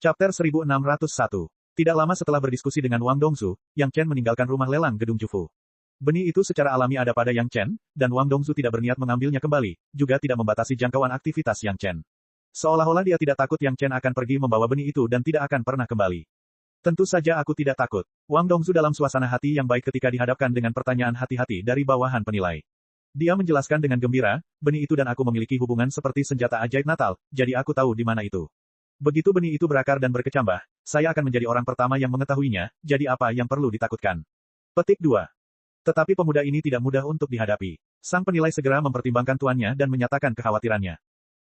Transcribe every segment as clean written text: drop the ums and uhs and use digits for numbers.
Chapter 1601. Tidak lama setelah berdiskusi dengan Wang Dongzu, Yang Chen meninggalkan rumah lelang gedung Jufu. Benih itu secara alami ada pada Yang Chen, dan Wang Dongzu tidak berniat mengambilnya kembali, juga tidak membatasi jangkauan aktivitas Yang Chen. Seolah-olah dia tidak takut Yang Chen akan pergi membawa benih itu dan tidak akan pernah kembali. Tentu saja aku tidak takut. Wang Dongzu dalam suasana hati yang baik ketika dihadapkan dengan pertanyaan hati-hati dari bawahan penilai. Dia menjelaskan dengan gembira, benih itu dan aku memiliki hubungan seperti senjata ajaib Natal, jadi aku tahu di mana itu. Begitu benih itu berakar dan berkecambah, saya akan menjadi orang pertama yang mengetahuinya, jadi apa yang perlu ditakutkan? Petik 2. Tetapi pemuda ini tidak mudah untuk dihadapi. Sang penilai segera mempertimbangkan tuannya dan menyatakan kekhawatirannya.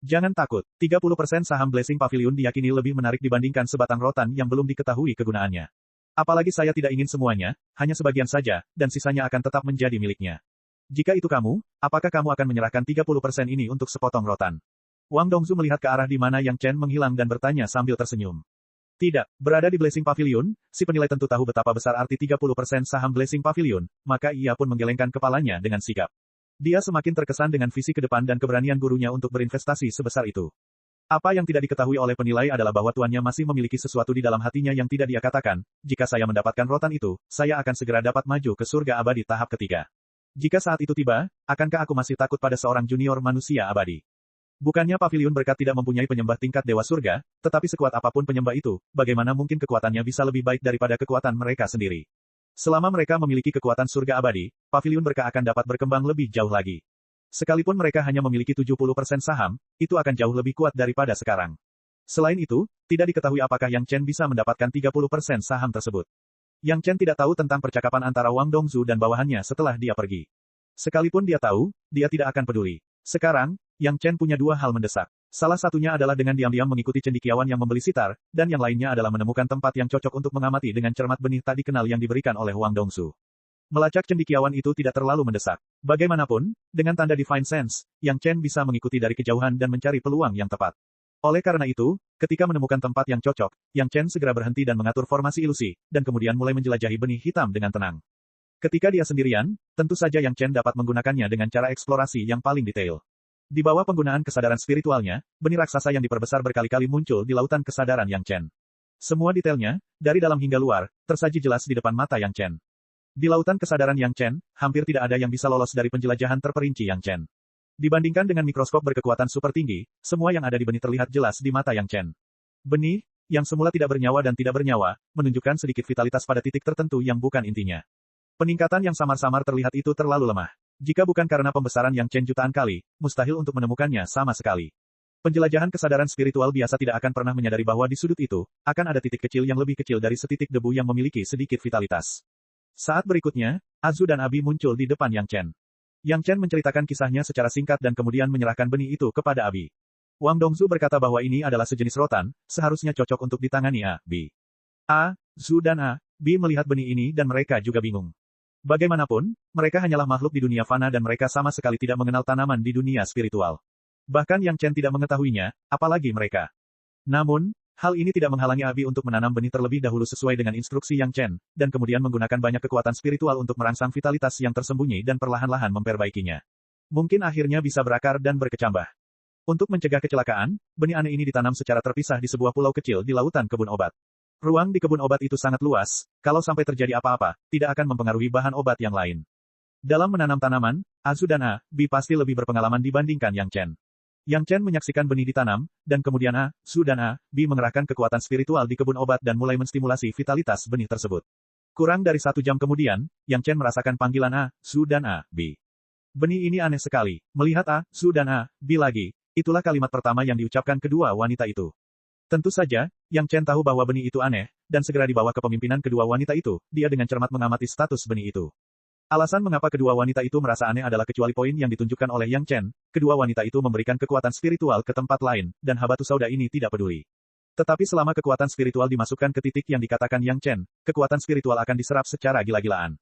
Jangan takut, 30% saham Blessing Pavilion diyakini lebih menarik dibandingkan sebatang rotan yang belum diketahui kegunaannya. Apalagi saya tidak ingin semuanya, hanya sebagian saja, dan sisanya akan tetap menjadi miliknya. Jika itu kamu, apakah kamu akan menyerahkan 30% ini untuk sepotong rotan? Wang Dongzu melihat ke arah di mana Yang Chen menghilang dan bertanya sambil tersenyum. Tidak, berada di Blessing Pavilion, si penilai tentu tahu betapa besar arti 30% saham Blessing Pavilion, maka ia pun menggelengkan kepalanya dengan sigap. Dia semakin terkesan dengan visi ke depan dan keberanian gurunya untuk berinvestasi sebesar itu. Apa yang tidak diketahui oleh penilai adalah bahwa tuannya masih memiliki sesuatu di dalam hatinya yang tidak dia katakan, jika saya mendapatkan rotan itu, saya akan segera dapat maju ke surga abadi tahap ketiga. Jika saat itu tiba, akankah aku masih takut pada seorang junior manusia abadi? Bukannya pavilion berkat tidak mempunyai penyembah tingkat dewa surga, tetapi sekuat apapun penyembah itu, bagaimana mungkin kekuatannya bisa lebih baik daripada kekuatan mereka sendiri? Selama mereka memiliki kekuatan surga abadi, pavilion berkah akan dapat berkembang lebih jauh lagi. Sekalipun mereka hanya memiliki 70% saham, itu akan jauh lebih kuat daripada sekarang. Selain itu, tidak diketahui apakah Yang Chen bisa mendapatkan 30% saham tersebut. Yang Chen tidak tahu tentang percakapan antara Wang Dongzu dan bawahannya setelah dia pergi. Sekalipun dia tahu, dia tidak akan peduli. Sekarang, Yang Chen punya dua hal mendesak. Salah satunya adalah dengan diam-diam mengikuti cendekiawan yang membeli sitar, dan yang lainnya adalah menemukan tempat yang cocok untuk mengamati dengan cermat benih tak dikenal yang diberikan oleh Wang Dongzu. Melacak cendekiawan itu tidak terlalu mendesak. Bagaimanapun, dengan tanda Divine Sense, Yang Chen bisa mengikuti dari kejauhan dan mencari peluang yang tepat. Oleh karena itu, ketika menemukan tempat yang cocok, Yang Chen segera berhenti dan mengatur formasi ilusi, dan kemudian mulai menjelajahi benih hitam dengan tenang. Ketika dia sendirian, tentu saja Yang Chen dapat menggunakannya dengan cara eksplorasi yang paling detail. Di bawah penggunaan kesadaran spiritualnya, benih raksasa yang diperbesar berkali-kali muncul di lautan kesadaran Yang Chen. Semua detailnya, dari dalam hingga luar, tersaji jelas di depan mata Yang Chen. Di lautan kesadaran Yang Chen, hampir tidak ada yang bisa lolos dari penjelajahan terperinci Yang Chen. Dibandingkan dengan mikroskop berkekuatan super tinggi, semua yang ada di benih terlihat jelas di mata Yang Chen. Benih, yang semula tidak bernyawa dan tidak bernyawa, menunjukkan sedikit vitalitas pada titik tertentu yang bukan intinya. Peningkatan yang samar-samar terlihat itu terlalu lemah. Jika bukan karena pembesaran Yang Chen jutaan kali, mustahil untuk menemukannya sama sekali. Penjelajahan kesadaran spiritual biasa tidak akan pernah menyadari bahwa di sudut itu, akan ada titik kecil yang lebih kecil dari setitik debu yang memiliki sedikit vitalitas. Saat berikutnya, Azu dan Abi muncul di depan Yang Chen. Yang Chen menceritakan kisahnya secara singkat dan kemudian menyerahkan benih itu kepada Abi. Wang Dongzu berkata bahwa ini adalah sejenis rotan, seharusnya cocok untuk ditangani Abi. Azu dan Abi melihat benih ini dan mereka juga bingung. Bagaimanapun, mereka hanyalah makhluk di dunia fana dan mereka sama sekali tidak mengenal tanaman di dunia spiritual. Bahkan Yang Chen tidak mengetahuinya, apalagi mereka. Namun, hal ini tidak menghalangi Abi untuk menanam benih terlebih dahulu sesuai dengan instruksi Yang Chen, dan kemudian menggunakan banyak kekuatan spiritual untuk merangsang vitalitas yang tersembunyi dan perlahan-lahan memperbaikinya. Mungkin akhirnya bisa berakar dan berkecambah. Untuk mencegah kecelakaan, benih aneh ini ditanam secara terpisah di sebuah pulau kecil di lautan kebun obat. Ruang di kebun obat itu sangat luas, kalau sampai terjadi apa-apa, tidak akan mempengaruhi bahan obat yang lain. Dalam menanam tanaman, Azu dan Abi pasti lebih berpengalaman dibandingkan Yang Chen. Yang Chen menyaksikan benih ditanam, dan kemudian Azu dan Abi mengerahkan kekuatan spiritual di kebun obat dan mulai menstimulasi vitalitas benih tersebut. Kurang dari 1 jam kemudian, Yang Chen merasakan panggilan Azu dan Abi. Benih ini aneh sekali, melihat Azu dan Abi lagi, itulah kalimat pertama yang diucapkan kedua wanita itu. Tentu saja, Yang Chen tahu bahwa benih itu aneh, dan segera dibawa ke pemimpinan kedua wanita itu, dia dengan cermat mengamati status benih itu. Alasan mengapa kedua wanita itu merasa aneh adalah kecuali poin yang ditunjukkan oleh Yang Chen, kedua wanita itu memberikan kekuatan spiritual ke tempat lain, dan Habatus Sauda ini tidak peduli. Tetapi selama kekuatan spiritual dimasukkan ke titik yang dikatakan Yang Chen, kekuatan spiritual akan diserap secara gila-gilaan.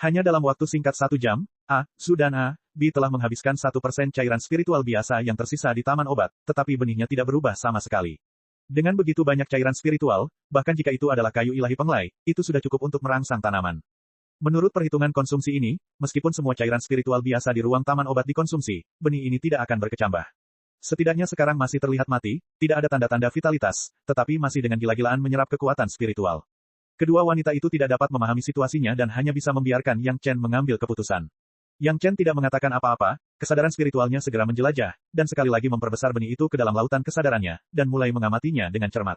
Hanya dalam waktu singkat 1 jam, Azu dan Abi telah menghabiskan 1% cairan spiritual biasa yang tersisa di taman obat, tetapi benihnya tidak berubah sama sekali. Dengan begitu banyak cairan spiritual, bahkan jika itu adalah kayu ilahi penglai, itu sudah cukup untuk merangsang tanaman. Menurut perhitungan konsumsi ini, meskipun semua cairan spiritual biasa di ruang taman obat dikonsumsi, benih ini tidak akan berkecambah. Setidaknya sekarang masih terlihat mati, tidak ada tanda-tanda vitalitas, tetapi masih dengan gila-gilaan menyerap kekuatan spiritual. Kedua wanita itu tidak dapat memahami situasinya dan hanya bisa membiarkan Yang Chen mengambil keputusan. Yang Chen tidak mengatakan apa-apa, kesadaran spiritualnya segera menjelajah, dan sekali lagi memperbesar benih itu ke dalam lautan kesadarannya, dan mulai mengamatinya dengan cermat.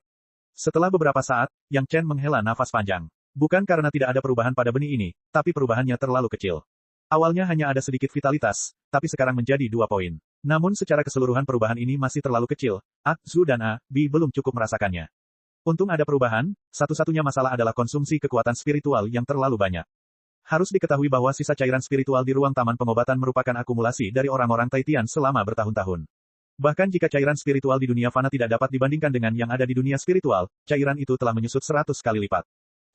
Setelah beberapa saat, Yang Chen menghela nafas panjang. Bukan karena tidak ada perubahan pada benih ini, tapi perubahannya terlalu kecil. Awalnya hanya ada sedikit vitalitas, tapi sekarang menjadi 2 poin. Namun secara keseluruhan perubahan ini masih terlalu kecil. A, Zhu dan A, B belum cukup merasakannya. Untung ada perubahan, satu-satunya masalah adalah konsumsi kekuatan spiritual yang terlalu banyak. Harus diketahui bahwa sisa cairan spiritual di ruang taman pengobatan merupakan akumulasi dari orang-orang Taitian selama bertahun-tahun. Bahkan jika cairan spiritual di dunia fana tidak dapat dibandingkan dengan yang ada di dunia spiritual, cairan itu telah menyusut 100 kali lipat.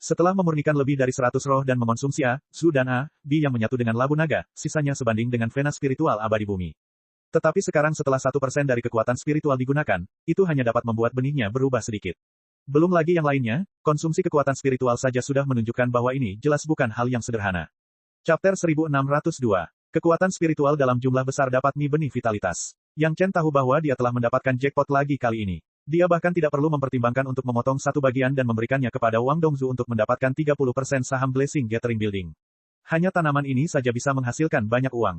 Setelah memurnikan lebih dari 100 roh dan mengonsumsi A, Zhu dan A, B yang menyatu dengan labu naga, sisanya sebanding dengan vena spiritual abadi bumi. Tetapi sekarang setelah 1% dari kekuatan spiritual digunakan, itu hanya dapat membuat benihnya berubah sedikit. Belum lagi yang lainnya, konsumsi kekuatan spiritual saja sudah menunjukkan bahwa ini jelas bukan hal yang sederhana. Chapter 1602. Kekuatan spiritual dalam jumlah besar dapat benih vitalitas. Yang Chen tahu bahwa dia telah mendapatkan jackpot lagi kali ini. Dia bahkan tidak perlu mempertimbangkan untuk memotong satu bagian dan memberikannya kepada Wang Dongzu untuk mendapatkan 30% saham Blessing Gathering Building. Hanya tanaman ini saja bisa menghasilkan banyak uang.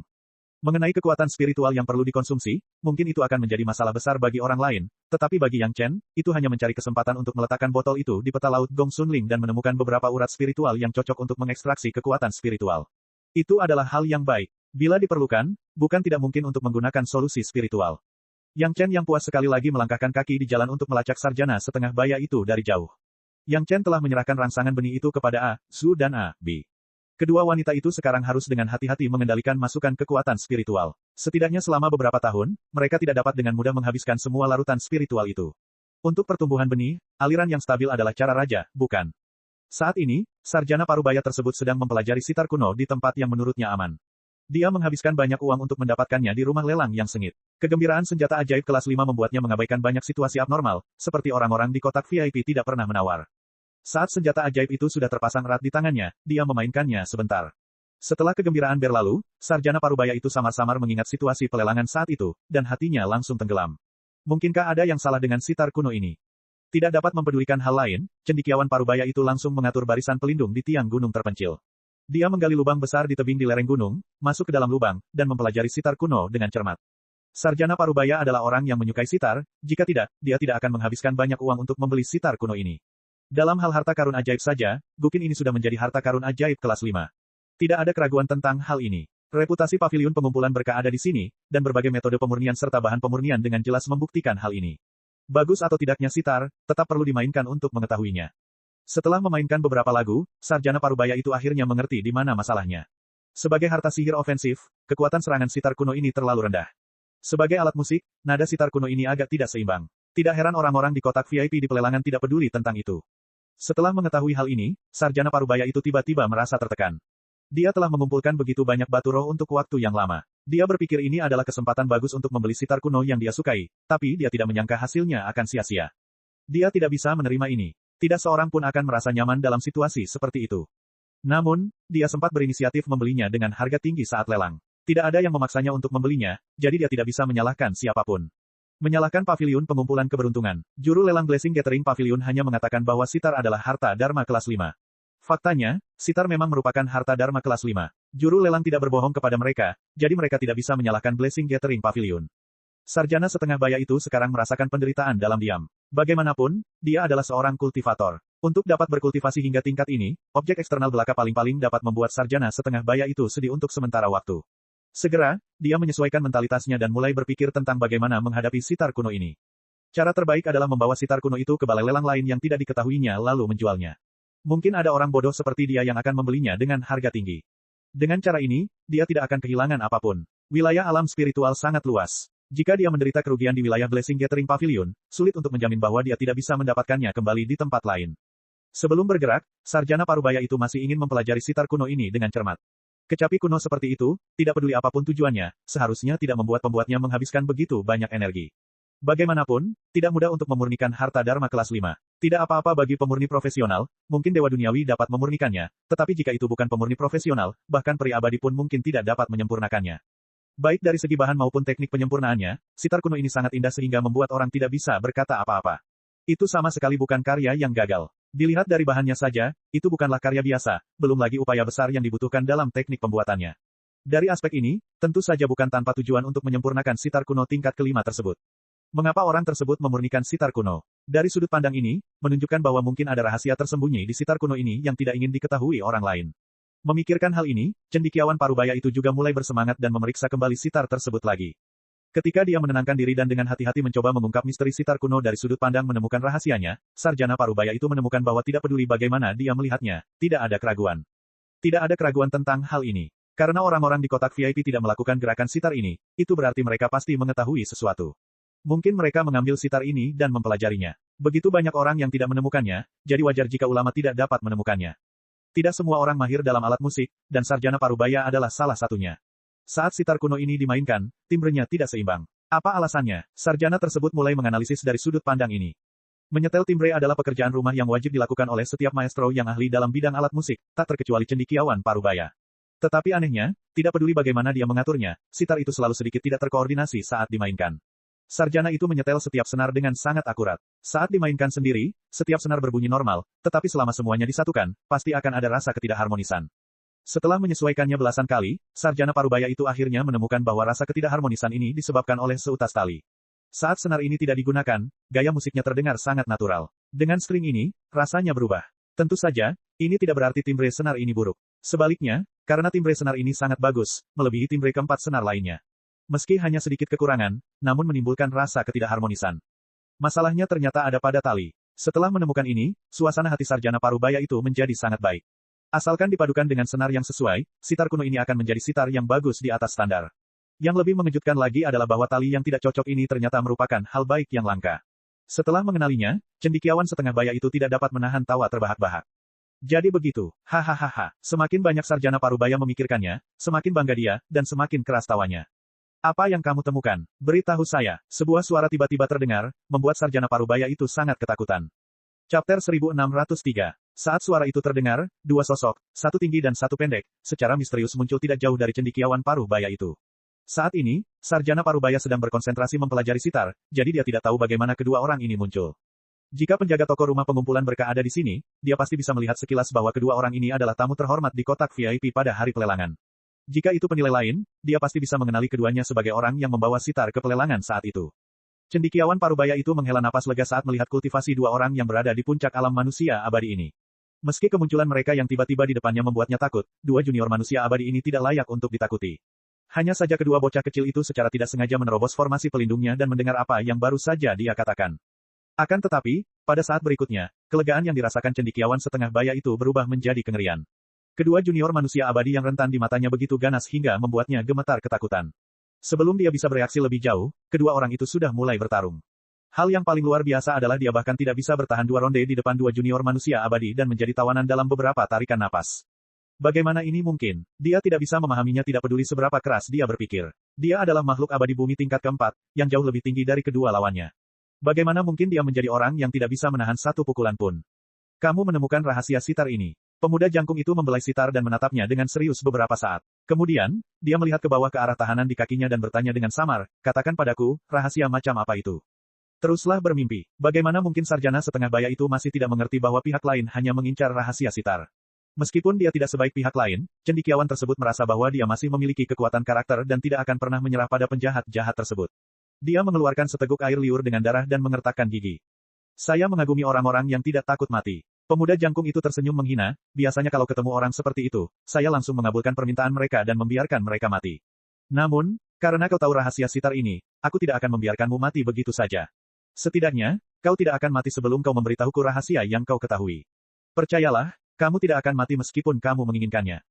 Mengenai kekuatan spiritual yang perlu dikonsumsi, mungkin itu akan menjadi masalah besar bagi orang lain, tetapi bagi Yang Chen, itu hanya mencari kesempatan untuk meletakkan botol itu di peta laut Gong Sunling dan menemukan beberapa urat spiritual yang cocok untuk mengekstraksi kekuatan spiritual. Itu adalah hal yang baik. Bila diperlukan, bukan tidak mungkin untuk menggunakan solusi spiritual. Yang Chen yang puas sekali lagi melangkahkan kaki di jalan untuk melacak sarjana setengah baya itu dari jauh. Yang Chen telah menyerahkan rangsangan benih itu kepada A, Zhu dan A, B. Kedua wanita itu sekarang harus dengan hati-hati mengendalikan masukan kekuatan spiritual. Setidaknya selama beberapa tahun, mereka tidak dapat dengan mudah menghabiskan semua larutan spiritual itu. Untuk pertumbuhan benih, aliran yang stabil adalah cara raja, bukan? Saat ini, sarjana parubaya tersebut sedang mempelajari sitar kuno di tempat yang menurutnya aman. Dia menghabiskan banyak uang untuk mendapatkannya di rumah lelang yang sengit. Kegembiraan senjata ajaib kelas 5 membuatnya mengabaikan banyak situasi abnormal, seperti orang-orang di kotak VIP tidak pernah menawar. Saat senjata ajaib itu sudah terpasang erat di tangannya, dia memainkannya sebentar. Setelah kegembiraan berlalu, sarjana parubaya itu samar-samar mengingat situasi pelelangan saat itu, dan hatinya langsung tenggelam. Mungkinkah ada yang salah dengan sitar kuno ini? Tidak dapat mempedulikan hal lain, cendekiawan parubaya itu langsung mengatur barisan pelindung di tiang gunung terpencil. Dia menggali lubang besar di tebing di lereng gunung, masuk ke dalam lubang, dan mempelajari sitar kuno dengan cermat. Sarjana parubaya adalah orang yang menyukai sitar, jika tidak, dia tidak akan menghabiskan banyak uang untuk membeli sitar kuno ini. Dalam hal harta karun ajaib saja, Gukin ini sudah menjadi harta karun ajaib kelas 5. Tidak ada keraguan tentang hal ini. Reputasi paviliun pengumpulan berkah ada di sini, dan berbagai metode pemurnian serta bahan pemurnian dengan jelas membuktikan hal ini. Bagus atau tidaknya sitar, tetap perlu dimainkan untuk mengetahuinya. Setelah memainkan beberapa lagu, sarjana parubaya itu akhirnya mengerti di mana masalahnya. Sebagai harta sihir ofensif, kekuatan serangan sitar kuno ini terlalu rendah. Sebagai alat musik, nada sitar kuno ini agak tidak seimbang. Tidak heran orang-orang di kotak VIP di pelelangan tidak peduli tentang itu. Setelah mengetahui hal ini, sarjana parubaya itu tiba-tiba merasa tertekan. Dia telah mengumpulkan begitu banyak batu roh untuk waktu yang lama. Dia berpikir ini adalah kesempatan bagus untuk membeli sitar kuno yang dia sukai, tapi dia tidak menyangka hasilnya akan sia-sia. Dia tidak bisa menerima ini. Tidak seorang pun akan merasa nyaman dalam situasi seperti itu. Namun, dia sempat berinisiatif membelinya dengan harga tinggi saat lelang. Tidak ada yang memaksanya untuk membelinya, jadi dia tidak bisa menyalahkan siapapun. Menyalahkan paviliun pengumpulan keberuntungan. Juru lelang Blessing Gathering Pavilion hanya mengatakan bahwa sitar adalah harta Dharma kelas 5. Faktanya, sitar memang merupakan harta Dharma kelas 5. Juru lelang tidak berbohong kepada mereka, jadi mereka tidak bisa menyalahkan Blessing Gathering Pavilion. Sarjana setengah baya itu sekarang merasakan penderitaan dalam diam. Bagaimanapun, dia adalah seorang kultivator. Untuk dapat berkultivasi hingga tingkat ini, objek eksternal belaka paling-paling dapat membuat sarjana setengah baya itu sedih untuk sementara waktu. Segera, dia menyesuaikan mentalitasnya dan mulai berpikir tentang bagaimana menghadapi sitar kuno ini. Cara terbaik adalah membawa sitar kuno itu ke balai lelang lain yang tidak diketahuinya lalu menjualnya. Mungkin ada orang bodoh seperti dia yang akan membelinya dengan harga tinggi. Dengan cara ini, dia tidak akan kehilangan apapun. Wilayah alam spiritual sangat luas. Jika dia menderita kerugian di wilayah Blessing Gathering Pavilion, sulit untuk menjamin bahwa dia tidak bisa mendapatkannya kembali di tempat lain. Sebelum bergerak, sarjana parubaya itu masih ingin mempelajari sitar kuno ini dengan cermat. Kecapi kuno seperti itu, tidak peduli apapun tujuannya, seharusnya tidak membuat pembuatnya menghabiskan begitu banyak energi. Bagaimanapun, tidak mudah untuk memurnikan harta Dharma kelas 5. Tidak apa-apa bagi pemurni profesional, mungkin Dewa Duniawi dapat memurnikannya, tetapi jika itu bukan pemurni profesional, bahkan peri abadi pun mungkin tidak dapat menyempurnakannya. Baik dari segi bahan maupun teknik penyempurnaannya, sitar kuno ini sangat indah sehingga membuat orang tidak bisa berkata apa-apa. Itu sama sekali bukan karya yang gagal. Dilihat dari bahannya saja, itu bukanlah karya biasa, belum lagi upaya besar yang dibutuhkan dalam teknik pembuatannya. Dari aspek ini, tentu saja bukan tanpa tujuan untuk menyempurnakan sitar kuno tingkat kelima tersebut. Mengapa orang tersebut memurnikan sitar kuno? Dari sudut pandang ini, menunjukkan bahwa mungkin ada rahasia tersembunyi di sitar kuno ini yang tidak ingin diketahui orang lain. Memikirkan hal ini, cendekiawan Parubaya itu juga mulai bersemangat dan memeriksa kembali sitar tersebut lagi. Ketika dia menenangkan diri dan dengan hati-hati mencoba mengungkap misteri sitar kuno dari sudut pandang menemukan rahasianya, sarjana Parubaya itu menemukan bahwa tidak peduli bagaimana dia melihatnya, tidak ada keraguan. Tidak ada keraguan tentang hal ini. Karena orang-orang di kotak VIP tidak melakukan gerakan sitar ini, itu berarti mereka pasti mengetahui sesuatu. Mungkin mereka mengambil sitar ini dan mempelajarinya. Begitu banyak orang yang tidak menemukannya, jadi wajar jika ulama tidak dapat menemukannya. Tidak semua orang mahir dalam alat musik, dan sarjana Parubaya adalah salah satunya. Saat sitar kuno ini dimainkan, timbrenya tidak seimbang. Apa alasannya? Sarjana tersebut mulai menganalisis dari sudut pandang ini. Menyetel timbre adalah pekerjaan rumah yang wajib dilakukan oleh setiap maestro yang ahli dalam bidang alat musik, tak terkecuali cendekiawan Parubaya. Tetapi anehnya, tidak peduli bagaimana dia mengaturnya, sitar itu selalu sedikit tidak terkoordinasi saat dimainkan. Sarjana itu menyetel setiap senar dengan sangat akurat. Saat dimainkan sendiri, setiap senar berbunyi normal, tetapi selama semuanya disatukan, pasti akan ada rasa ketidakharmonisan. Setelah menyesuaikannya belasan kali, sarjana Parubaya itu akhirnya menemukan bahwa rasa ketidakharmonisan ini disebabkan oleh seutas tali. Saat senar ini tidak digunakan, gaya musiknya terdengar sangat natural. Dengan string ini, rasanya berubah. Tentu saja, ini tidak berarti timbre senar ini buruk. Sebaliknya, karena timbre senar ini sangat bagus, melebihi timbre keempat senar lainnya. Meski hanya sedikit kekurangan, namun menimbulkan rasa ketidakharmonisan. Masalahnya ternyata ada pada tali. Setelah menemukan ini, suasana hati sarjana Parubaya itu menjadi sangat baik. Asalkan dipadukan dengan senar yang sesuai, sitar kuno ini akan menjadi sitar yang bagus di atas standar. Yang lebih mengejutkan lagi adalah bahwa tali yang tidak cocok ini ternyata merupakan hal baik yang langka. Setelah mengenalinya, cendekiawan setengah baya itu tidak dapat menahan tawa terbahak-bahak. Jadi begitu, hahaha. Semakin banyak sarjana Parubaya memikirkannya, semakin bangga dia, dan semakin keras tawanya. Apa yang kamu temukan? Beritahu saya. Sebuah suara tiba-tiba terdengar, membuat sarjana Parubaya itu sangat ketakutan. Chapter 1603. Saat suara itu terdengar, dua sosok, satu tinggi dan satu pendek, secara misterius muncul tidak jauh dari cendekiawan Parubaya itu. Saat ini, sarjana Parubaya sedang berkonsentrasi mempelajari sitar, jadi dia tidak tahu bagaimana kedua orang ini muncul. Jika penjaga toko rumah pengumpulan berkah ada di sini, dia pasti bisa melihat sekilas bahwa kedua orang ini adalah tamu terhormat di kotak VIP pada hari pelelangan. Jika itu penilai lain, dia pasti bisa mengenali keduanya sebagai orang yang membawa sitar ke pelelangan saat itu. Cendekiawan Parubaya itu menghela napas lega saat melihat kultivasi dua orang yang berada di puncak alam manusia abadi ini. Meski kemunculan mereka yang tiba-tiba di depannya membuatnya takut, dua junior manusia abadi ini tidak layak untuk ditakuti. Hanya saja kedua bocah kecil itu secara tidak sengaja menerobos formasi pelindungnya dan mendengar apa yang baru saja dia katakan. Akan tetapi, pada saat berikutnya, kelegaan yang dirasakan cendekiawan setengah baya itu berubah menjadi kengerian. Kedua junior manusia abadi yang rentan di matanya begitu ganas hingga membuatnya gemetar ketakutan. Sebelum dia bisa bereaksi lebih jauh, kedua orang itu sudah mulai bertarung. Hal yang paling luar biasa adalah dia bahkan tidak bisa bertahan dua ronde di depan dua junior manusia abadi dan menjadi tawanan dalam beberapa tarikan napas. Bagaimana ini mungkin? Dia tidak bisa memahaminya tidak peduli seberapa keras dia berpikir. Dia adalah makhluk abadi bumi tingkat keempat, yang jauh lebih tinggi dari kedua lawannya. Bagaimana mungkin dia menjadi orang yang tidak bisa menahan satu pukulan pun? Kamu menemukan rahasia sitar ini. Pemuda jangkung itu membelai sitar dan menatapnya dengan serius beberapa saat. Kemudian, dia melihat ke bawah ke arah tahanan di kakinya dan bertanya dengan samar, katakan padaku, rahasia macam apa itu? Teruslah bermimpi. Bagaimana mungkin sarjana setengah baya itu masih tidak mengerti bahwa pihak lain hanya mengincar rahasia sitar? Meskipun dia tidak sebaik pihak lain, cendekiawan tersebut merasa bahwa dia masih memiliki kekuatan karakter dan tidak akan pernah menyerah pada penjahat-jahat tersebut. Dia mengeluarkan seteguk air liur dengan darah dan mengertakkan gigi. Saya mengagumi orang-orang yang tidak takut mati. Pemuda jangkung itu tersenyum menghina, biasanya kalau ketemu orang seperti itu, saya langsung mengabulkan permintaan mereka dan membiarkan mereka mati. Namun, karena kau tahu rahasia sitar ini, aku tidak akan membiarkanmu mati begitu saja. Setidaknya, kau tidak akan mati sebelum kau memberitahuku rahasia yang kau ketahui. Percayalah, kamu tidak akan mati meskipun kamu menginginkannya.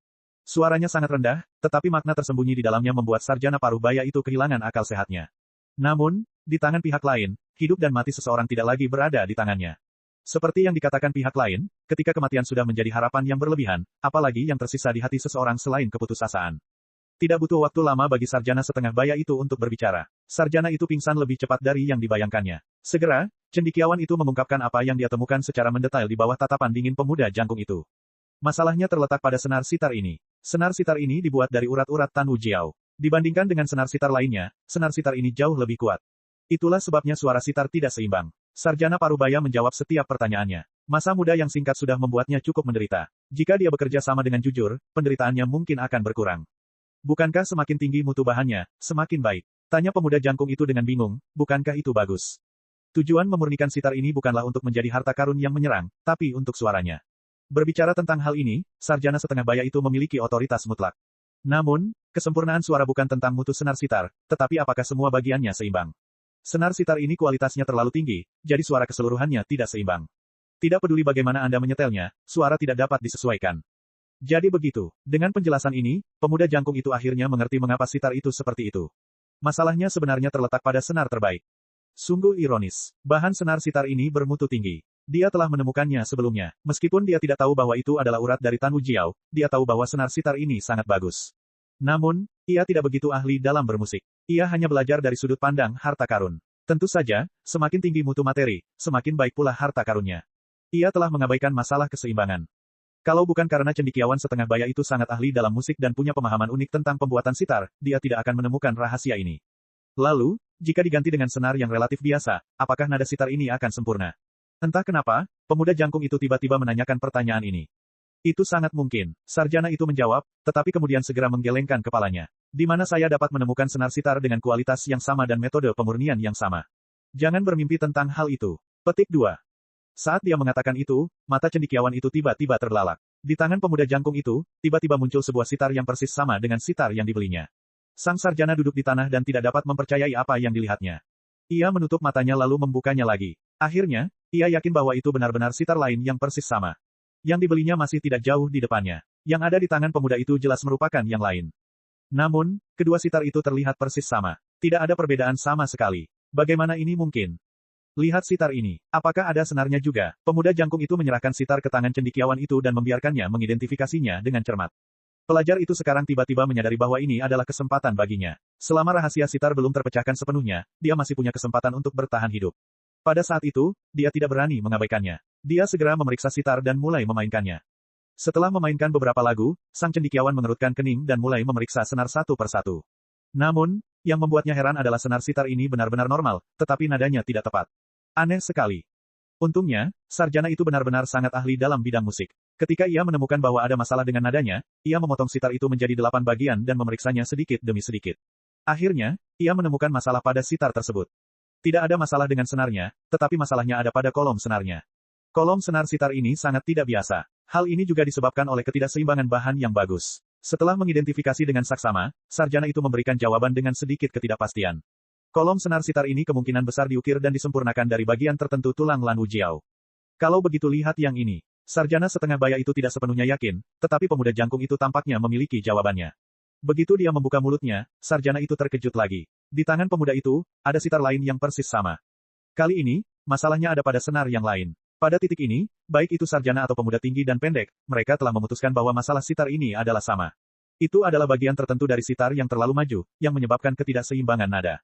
Suaranya sangat rendah, tetapi makna tersembunyi di dalamnya membuat sarjana paruh baya itu kehilangan akal sehatnya. Namun, di tangan pihak lain, hidup dan mati seseorang tidak lagi berada di tangannya. Seperti yang dikatakan pihak lain, ketika kematian sudah menjadi harapan yang berlebihan, apalagi yang tersisa di hati seseorang selain keputusasaan. Tidak butuh waktu lama bagi sarjana setengah baya itu untuk berbicara. Sarjana itu pingsan lebih cepat dari yang dibayangkannya. Segera, cendekiawan itu mengungkapkan apa yang dia temukan secara mendetail di bawah tatapan dingin pemuda jangkung itu. Masalahnya terletak pada senar sitar ini. Senar sitar ini dibuat dari urat-urat Tan Wu Jiao. Dibandingkan dengan senar sitar lainnya, senar sitar ini jauh lebih kuat. Itulah sebabnya suara sitar tidak seimbang. Sarjana Parubaya menjawab setiap pertanyaannya. Masa muda yang singkat sudah membuatnya cukup menderita. Jika dia bekerja sama dengan jujur, penderitaannya mungkin akan berkurang. Bukankah semakin tinggi mutu bahannya, semakin baik? Tanya pemuda jangkung itu dengan bingung, bukankah itu bagus? Tujuan memurnikan sitar ini bukanlah untuk menjadi harta karun yang menyerang, tapi untuk suaranya. Berbicara tentang hal ini, sarjana setengah baya itu memiliki otoritas mutlak. Namun, kesempurnaan suara bukan tentang mutu senar sitar, tetapi apakah semua bagiannya seimbang. Senar sitar ini kualitasnya terlalu tinggi, jadi suara keseluruhannya tidak seimbang. Tidak peduli bagaimana Anda menyetelnya, suara tidak dapat disesuaikan. Jadi begitu. Dengan penjelasan ini, pemuda jangkung itu akhirnya mengerti mengapa sitar itu seperti itu. Masalahnya sebenarnya terletak pada senar terbaik. Sungguh ironis. Bahan senar sitar ini bermutu tinggi. Dia telah menemukannya sebelumnya. Meskipun dia tidak tahu bahwa itu adalah urat dari Tan Wujiao, dia tahu bahwa senar sitar ini sangat bagus. Namun, ia tidak begitu ahli dalam bermusik. Ia hanya belajar dari sudut pandang harta karun. Tentu saja, semakin tinggi mutu materi, semakin baik pula harta karunnya. Ia telah mengabaikan masalah keseimbangan. Kalau bukan karena cendekiawan setengah baya itu sangat ahli dalam musik dan punya pemahaman unik tentang pembuatan sitar, dia tidak akan menemukan rahasia ini. Lalu, jika diganti dengan senar yang relatif biasa, apakah nada sitar ini akan sempurna? Entah kenapa, pemuda jangkung itu tiba-tiba menanyakan pertanyaan ini. Itu sangat mungkin, sarjana itu menjawab, tetapi kemudian segera menggelengkan kepalanya. Di mana saya dapat menemukan senar sitar dengan kualitas yang sama dan metode pemurnian yang sama? Jangan bermimpi tentang hal itu. Petik 2. Saat dia mengatakan itu, mata cendekiawan itu tiba-tiba terbelalak. Di tangan pemuda jangkung itu, tiba-tiba muncul sebuah sitar yang persis sama dengan sitar yang dibelinya. Sang sarjana duduk di tanah dan tidak dapat mempercayai apa yang dilihatnya. Ia menutup matanya lalu membukanya lagi. Akhirnya, ia yakin bahwa itu benar-benar sitar lain yang persis sama. Yang dibelinya masih tidak jauh di depannya. Yang ada di tangan pemuda itu jelas merupakan yang lain. Namun, kedua sitar itu terlihat persis sama. Tidak ada perbedaan sama sekali. Bagaimana ini mungkin? Lihat sitar ini. Apakah ada senarnya juga? Pemuda jangkung itu menyerahkan sitar ke tangan cendekiawan itu dan membiarkannya mengidentifikasinya dengan cermat. Pelajar itu sekarang tiba-tiba menyadari bahwa ini adalah kesempatan baginya. Selama rahasia sitar belum terpecahkan sepenuhnya, dia masih punya kesempatan untuk bertahan hidup. Pada saat itu, dia tidak berani mengabaikannya. Dia segera memeriksa sitar dan mulai memainkannya. Setelah memainkan beberapa lagu, sang cendekiawan mengerutkan kening dan mulai memeriksa senar satu persatu. Namun, yang membuatnya heran adalah senar sitar ini benar-benar normal, tetapi nadanya tidak tepat. Aneh sekali. Untungnya, sarjana itu benar-benar sangat ahli dalam bidang musik. Ketika ia menemukan bahwa ada masalah dengan nadanya, ia memotong sitar itu menjadi 8 bagian dan memeriksanya sedikit demi sedikit. Akhirnya, ia menemukan masalah pada sitar tersebut. Tidak ada masalah dengan senarnya, tetapi masalahnya ada pada kolom senarnya. Kolom senar sitar ini sangat tidak biasa. Hal ini juga disebabkan oleh ketidakseimbangan bahan yang bagus. Setelah mengidentifikasi dengan saksama, sarjana itu memberikan jawaban dengan sedikit ketidakpastian. Kolom senar sitar ini kemungkinan besar diukir dan disempurnakan dari bagian tertentu tulang Lan Wujiao. Kalau begitu lihat yang ini. Sarjana setengah baya itu tidak sepenuhnya yakin, tetapi pemuda jangkung itu tampaknya memiliki jawabannya. Begitu dia membuka mulutnya, sarjana itu terkejut lagi. Di tangan pemuda itu, ada sitar lain yang persis sama. Kali ini, masalahnya ada pada senar yang lain. Pada titik ini, baik itu sarjana atau pemuda tinggi dan pendek, mereka telah memutuskan bahwa masalah sitar ini adalah sama. Itu adalah bagian tertentu dari sitar yang terlalu maju, yang menyebabkan ketidakseimbangan nada.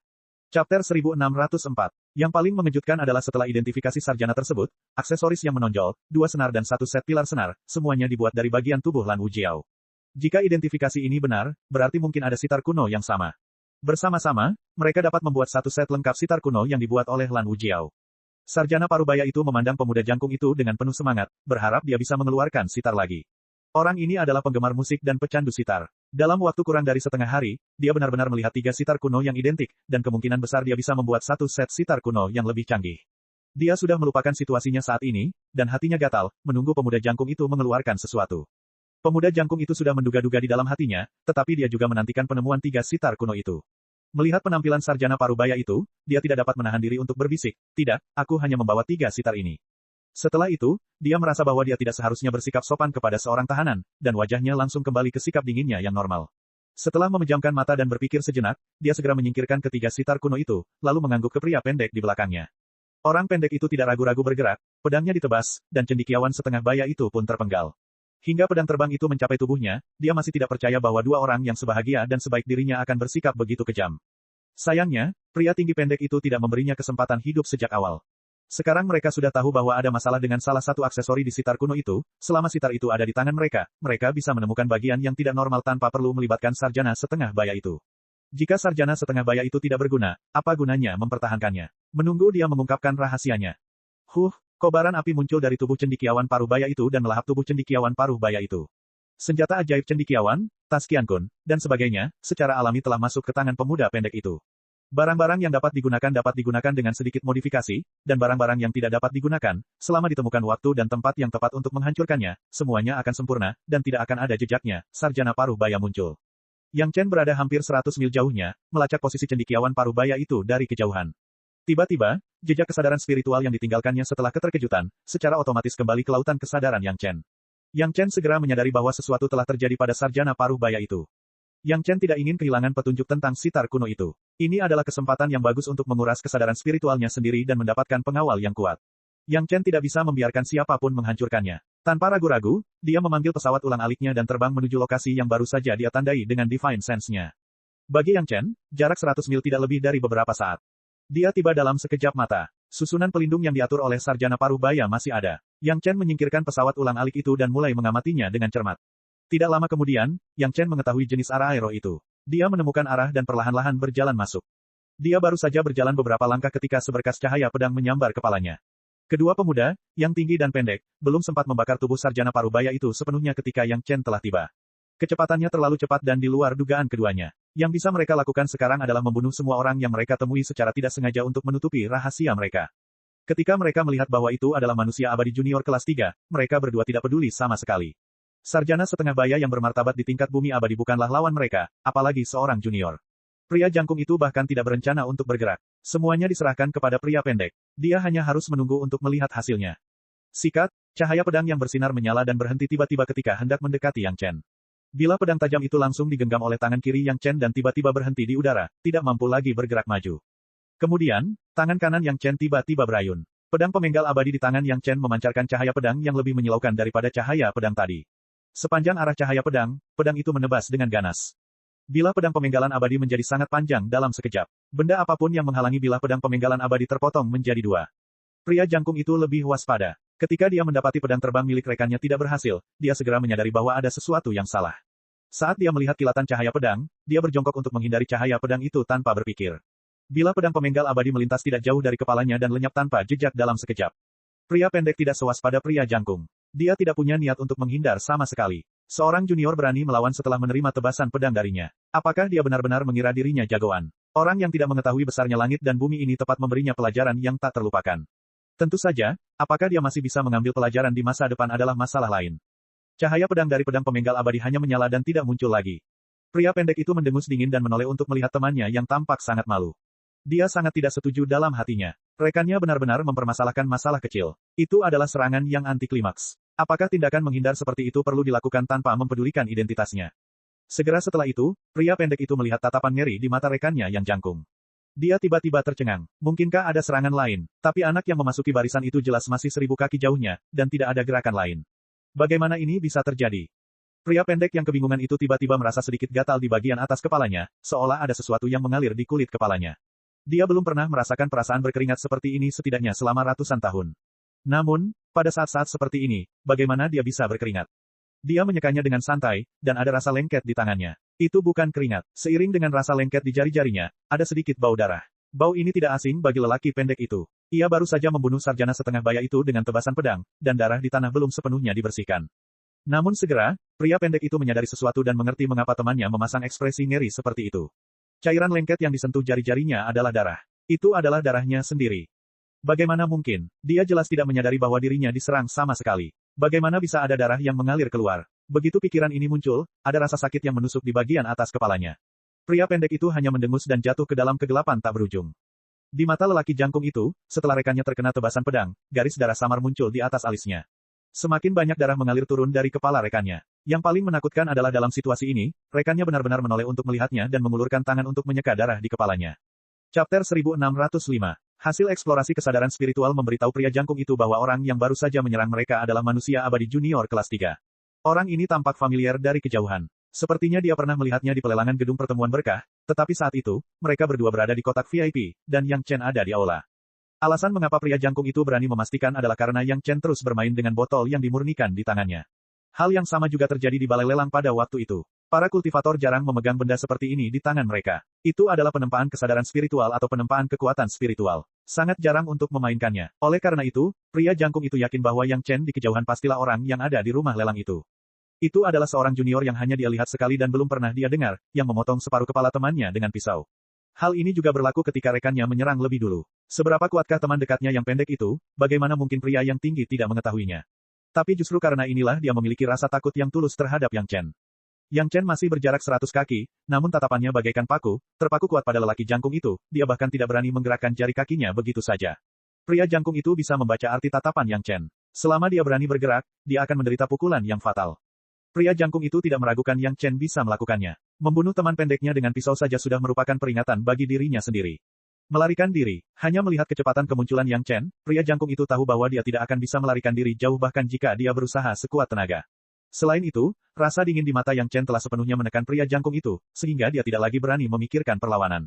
Chapter 1604. Yang paling mengejutkan adalah setelah identifikasi sarjana tersebut, aksesoris yang menonjol, 2 senar dan 1 set pilar senar, semuanya dibuat dari bagian tubuh Lan Wujiao. Jika identifikasi ini benar, berarti mungkin ada sitar kuno yang sama. Bersama-sama, mereka dapat membuat 1 set lengkap sitar kuno yang dibuat oleh Lan Wujiao. Sarjana Parubaya itu memandang pemuda jangkung itu dengan penuh semangat, berharap dia bisa mengeluarkan sitar lagi. Orang ini adalah penggemar musik dan pecandu sitar. Dalam waktu kurang dari setengah hari, dia benar-benar melihat 3 sitar kuno yang identik, dan kemungkinan besar dia bisa membuat 1 set sitar kuno yang lebih canggih. Dia sudah melupakan situasinya saat ini, dan hatinya gatal, menunggu pemuda jangkung itu mengeluarkan sesuatu. Pemuda jangkung itu sudah menduga-duga di dalam hatinya, tetapi dia juga menantikan penemuan 3 sitar kuno itu. Melihat penampilan sarjana Parubaya itu, dia tidak dapat menahan diri untuk berbisik, "Tidak, aku hanya membawa 3 sitar ini." Setelah itu, dia merasa bahwa dia tidak seharusnya bersikap sopan kepada seorang tahanan, dan wajahnya langsung kembali ke sikap dinginnya yang normal. Setelah memejamkan mata dan berpikir sejenak, dia segera menyingkirkan 3 sitar kuno itu, lalu mengangguk ke pria pendek di belakangnya. Orang pendek itu tidak ragu-ragu bergerak, pedangnya ditebas, dan cendekiawan setengah baya itu pun terpenggal. Hingga pedang terbang itu mencapai tubuhnya, dia masih tidak percaya bahwa 2 orang yang sebahagia dan sebaik dirinya akan bersikap begitu kejam. Sayangnya, pria tinggi pendek itu tidak memberinya kesempatan hidup sejak awal. Sekarang mereka sudah tahu bahwa ada masalah dengan salah satu aksesori di sitar kuno itu, selama sitar itu ada di tangan mereka, mereka bisa menemukan bagian yang tidak normal tanpa perlu melibatkan sarjana setengah baya itu. Jika sarjana setengah baya itu tidak berguna, apa gunanya mempertahankannya? Menunggu dia mengungkapkan rahasianya. Kobaran api muncul dari tubuh cendekiawan paruh baya itu dan melahap tubuh cendekiawan paruh baya itu. Senjata ajaib cendekiawan, tas Qiankun, dan sebagainya, secara alami telah masuk ke tangan pemuda pendek itu. Barang-barang yang dapat digunakan dengan sedikit modifikasi, dan barang-barang yang tidak dapat digunakan, selama ditemukan waktu dan tempat yang tepat untuk menghancurkannya, semuanya akan sempurna, dan tidak akan ada jejaknya. Sarjana paruh baya muncul. Yang Chen berada hampir 100 mil jauhnya, melacak posisi cendekiawan paruh baya itu dari kejauhan. Tiba-tiba, jejak kesadaran spiritual yang ditinggalkannya setelah keterkejutan, secara otomatis kembali ke lautan kesadaran Yang Chen. Yang Chen segera menyadari bahwa sesuatu telah terjadi pada sarjana paruh baya itu. Yang Chen tidak ingin kehilangan petunjuk tentang sitar kuno itu. Ini adalah kesempatan yang bagus untuk menguras kesadaran spiritualnya sendiri dan mendapatkan pengawal yang kuat. Yang Chen tidak bisa membiarkan siapapun menghancurkannya. Tanpa ragu-ragu, dia memanggil pesawat ulang-aliknya dan terbang menuju lokasi yang baru saja dia tandai dengan Divine Sense-nya. Bagi Yang Chen, jarak 100 mil tidak lebih dari beberapa saat. Dia tiba dalam sekejap mata. Susunan pelindung yang diatur oleh sarjana paruh baya masih ada. Yang Chen menyingkirkan pesawat ulang-alik itu dan mulai mengamatinya dengan cermat. Tidak lama kemudian, Yang Chen mengetahui jenis arah aero itu. Dia menemukan arah dan perlahan-lahan berjalan masuk. Dia baru saja berjalan beberapa langkah ketika seberkas cahaya pedang menyambar kepalanya. Kedua pemuda, yang tinggi dan pendek, belum sempat membakar tubuh sarjana paruh baya itu sepenuhnya ketika Yang Chen telah tiba. Kecepatannya terlalu cepat dan di luar dugaan keduanya. Yang bisa mereka lakukan sekarang adalah membunuh semua orang yang mereka temui secara tidak sengaja untuk menutupi rahasia mereka. Ketika mereka melihat bahwa itu adalah manusia abadi junior kelas 3, mereka berdua tidak peduli sama sekali. Sarjana setengah baya yang bermartabat di tingkat bumi abadi bukanlah lawan mereka, apalagi seorang junior. Pria jangkung itu bahkan tidak berencana untuk bergerak. Semuanya diserahkan kepada pria pendek. Dia hanya harus menunggu untuk melihat hasilnya. Sikat, cahaya pedang yang bersinar menyala dan berhenti tiba-tiba ketika hendak mendekati Yang Chen. Bila pedang tajam itu langsung digenggam oleh tangan kiri Yang Chen dan tiba-tiba berhenti di udara, tidak mampu lagi bergerak maju. Kemudian, tangan kanan Yang Chen tiba-tiba berayun. Pedang pemenggal abadi di tangan Yang Chen memancarkan cahaya pedang yang lebih menyilaukan daripada cahaya pedang tadi. Sepanjang arah cahaya pedang itu menebas dengan ganas. Bilah pedang pemenggalan abadi menjadi sangat panjang dalam sekejap. Benda apapun yang menghalangi bilah pedang pemenggalan abadi terpotong menjadi dua. Pria jangkung itu lebih waspada. Ketika dia mendapati pedang terbang milik rekannya tidak berhasil, dia segera menyadari bahwa ada sesuatu yang salah. Saat dia melihat kilatan cahaya pedang, dia berjongkok untuk menghindari cahaya pedang itu tanpa berpikir. Bilah pedang pemenggal abadi melintas tidak jauh dari kepalanya dan lenyap tanpa jejak dalam sekejap. Pria pendek tidak sewaspada pria jangkung. Dia tidak punya niat untuk menghindar sama sekali. Seorang junior berani melawan setelah menerima tebasan pedang darinya. Apakah dia benar-benar mengira dirinya jagoan? Orang yang tidak mengetahui besarnya langit dan bumi ini tepat memberinya pelajaran yang tak terlupakan. Tentu saja, apakah dia masih bisa mengambil pelajaran di masa depan adalah masalah lain. Cahaya pedang dari pedang pemenggal abadi hanya menyala dan tidak muncul lagi. Pria pendek itu mendengus dingin dan menoleh untuk melihat temannya yang tampak sangat malu. Dia sangat tidak setuju dalam hatinya. Rekannya benar-benar mempermasalahkan masalah kecil. Itu adalah serangan yang anti-klimaks. Apakah tindakan menghindar seperti itu perlu dilakukan tanpa mempedulikan identitasnya? Segera setelah itu, pria pendek itu melihat tatapan ngeri di mata rekannya yang jangkung. Dia tiba-tiba tercengang. Mungkinkah ada serangan lain? Tapi anak yang memasuki barisan itu jelas masih 1000 kaki jauhnya, dan tidak ada gerakan lain. Bagaimana ini bisa terjadi? Pria pendek yang kebingungan itu tiba-tiba merasa sedikit gatal di bagian atas kepalanya, seolah ada sesuatu yang mengalir di kulit kepalanya. Dia belum pernah merasakan perasaan berkeringat seperti ini setidaknya selama ratusan tahun. Namun, pada saat-saat seperti ini, bagaimana dia bisa berkeringat? Dia menyekanya dengan santai, dan ada rasa lengket di tangannya. Itu bukan keringat. Seiring dengan rasa lengket di jari-jarinya, ada sedikit bau darah. Bau ini tidak asing bagi lelaki pendek itu. Ia baru saja membunuh sarjana setengah baya itu dengan tebasan pedang, dan darah di tanah belum sepenuhnya dibersihkan. Namun segera, pria pendek itu menyadari sesuatu dan mengerti mengapa temannya memasang ekspresi ngeri seperti itu. Cairan lengket yang disentuh jari-jarinya adalah darah. Itu adalah darahnya sendiri. Bagaimana mungkin? Dia jelas tidak menyadari bahwa dirinya diserang sama sekali. Bagaimana bisa ada darah yang mengalir keluar? Begitu pikiran ini muncul, ada rasa sakit yang menusuk di bagian atas kepalanya. Pria pendek itu hanya mendengus dan jatuh ke dalam kegelapan tak berujung. Di mata lelaki jangkung itu, setelah rekannya terkena tebasan pedang, garis darah samar muncul di atas alisnya. Semakin banyak darah mengalir turun dari kepala rekannya. Yang paling menakutkan adalah dalam situasi ini, rekannya benar-benar menoleh untuk melihatnya dan mengulurkan tangan untuk menyeka darah di kepalanya. Chapter 1605. Hasil eksplorasi kesadaran spiritual memberitahu pria jangkung itu bahwa orang yang baru saja menyerang mereka adalah manusia abadi junior kelas 3. Orang ini tampak familiar dari kejauhan. Sepertinya dia pernah melihatnya di pelelangan gedung pertemuan berkah, tetapi saat itu, mereka berdua berada di kotak VIP, dan Yang Chen ada di aula. Alasan mengapa pria jangkung itu berani memastikan adalah karena Yang Chen terus bermain dengan botol yang dimurnikan di tangannya. Hal yang sama juga terjadi di balai lelang pada waktu itu. Para kultivator jarang memegang benda seperti ini di tangan mereka. Itu adalah penempaan kesadaran spiritual atau penempaan kekuatan spiritual. Sangat jarang untuk memainkannya. Oleh karena itu, pria jangkung itu yakin bahwa Yang Chen di kejauhan pastilah orang yang ada di rumah lelang itu. Itu adalah seorang junior yang hanya dia lihat sekali dan belum pernah dia dengar, yang memotong separuh kepala temannya dengan pisau. Hal ini juga berlaku ketika rekannya menyerang lebih dulu. Seberapa kuatkah teman dekatnya yang pendek itu, bagaimana mungkin pria yang tinggi tidak mengetahuinya? Tapi justru karena inilah dia memiliki rasa takut yang tulus terhadap Yang Chen. Yang Chen masih berjarak 100 kaki, namun tatapannya bagaikan paku, terpaku kuat pada lelaki jangkung itu, dia bahkan tidak berani menggerakkan jari kakinya begitu saja. Pria jangkung itu bisa membaca arti tatapan Yang Chen. Selama dia berani bergerak, dia akan menderita pukulan yang fatal. Pria jangkung itu tidak meragukan Yang Chen bisa melakukannya. Membunuh teman pendeknya dengan pisau saja sudah merupakan peringatan bagi dirinya sendiri. Melarikan diri, hanya melihat kecepatan kemunculan Yang Chen, pria jangkung itu tahu bahwa dia tidak akan bisa melarikan diri jauh bahkan jika dia berusaha sekuat tenaga. Selain itu, rasa dingin di mata Yang Chen telah sepenuhnya menekan pria jangkung itu, sehingga dia tidak lagi berani memikirkan perlawanan.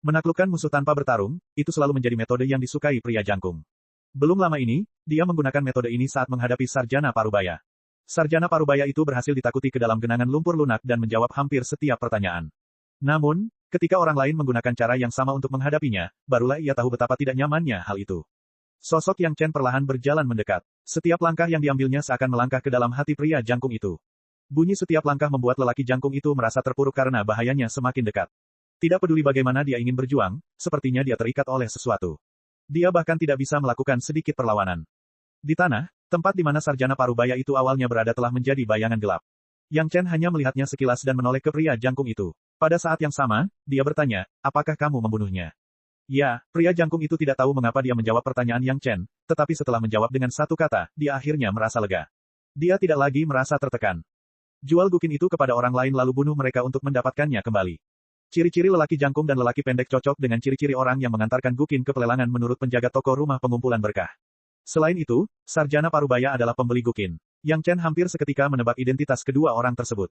Menaklukkan musuh tanpa bertarung, itu selalu menjadi metode yang disukai pria jangkung. Belum lama ini, dia menggunakan metode ini saat menghadapi Sarjana Parubaya. Sarjana Parubaya itu berhasil ditakuti ke dalam genangan lumpur lunak dan menjawab hampir setiap pertanyaan. Namun, ketika orang lain menggunakan cara yang sama untuk menghadapinya, barulah ia tahu betapa tidak nyamannya hal itu. Sosok Yang Chen perlahan berjalan mendekat. Setiap langkah yang diambilnya seakan melangkah ke dalam hati pria jangkung itu. Bunyi setiap langkah membuat lelaki jangkung itu merasa terpuruk karena bahayanya semakin dekat. Tidak peduli bagaimana dia ingin berjuang, sepertinya dia terikat oleh sesuatu. Dia bahkan tidak bisa melakukan sedikit perlawanan. Di tanah, tempat di mana Sarjana Parubaya itu awalnya berada telah menjadi bayangan gelap. Yang Chen hanya melihatnya sekilas dan menoleh ke pria jangkung itu. Pada saat yang sama, dia bertanya, apakah kamu membunuhnya? Ya, pria jangkung itu tidak tahu mengapa dia menjawab pertanyaan Yang Chen, tetapi setelah menjawab dengan satu kata, dia akhirnya merasa lega. Dia tidak lagi merasa tertekan. Jual gukin itu kepada orang lain lalu bunuh mereka untuk mendapatkannya kembali. Ciri-ciri lelaki jangkung dan lelaki pendek cocok dengan ciri-ciri orang yang mengantarkan gukin ke pelelangan menurut penjaga toko rumah pengumpulan berkah. Selain itu, Sarjana Parubaya adalah pembeli gukin. Yang Chen hampir seketika menebak identitas kedua orang tersebut.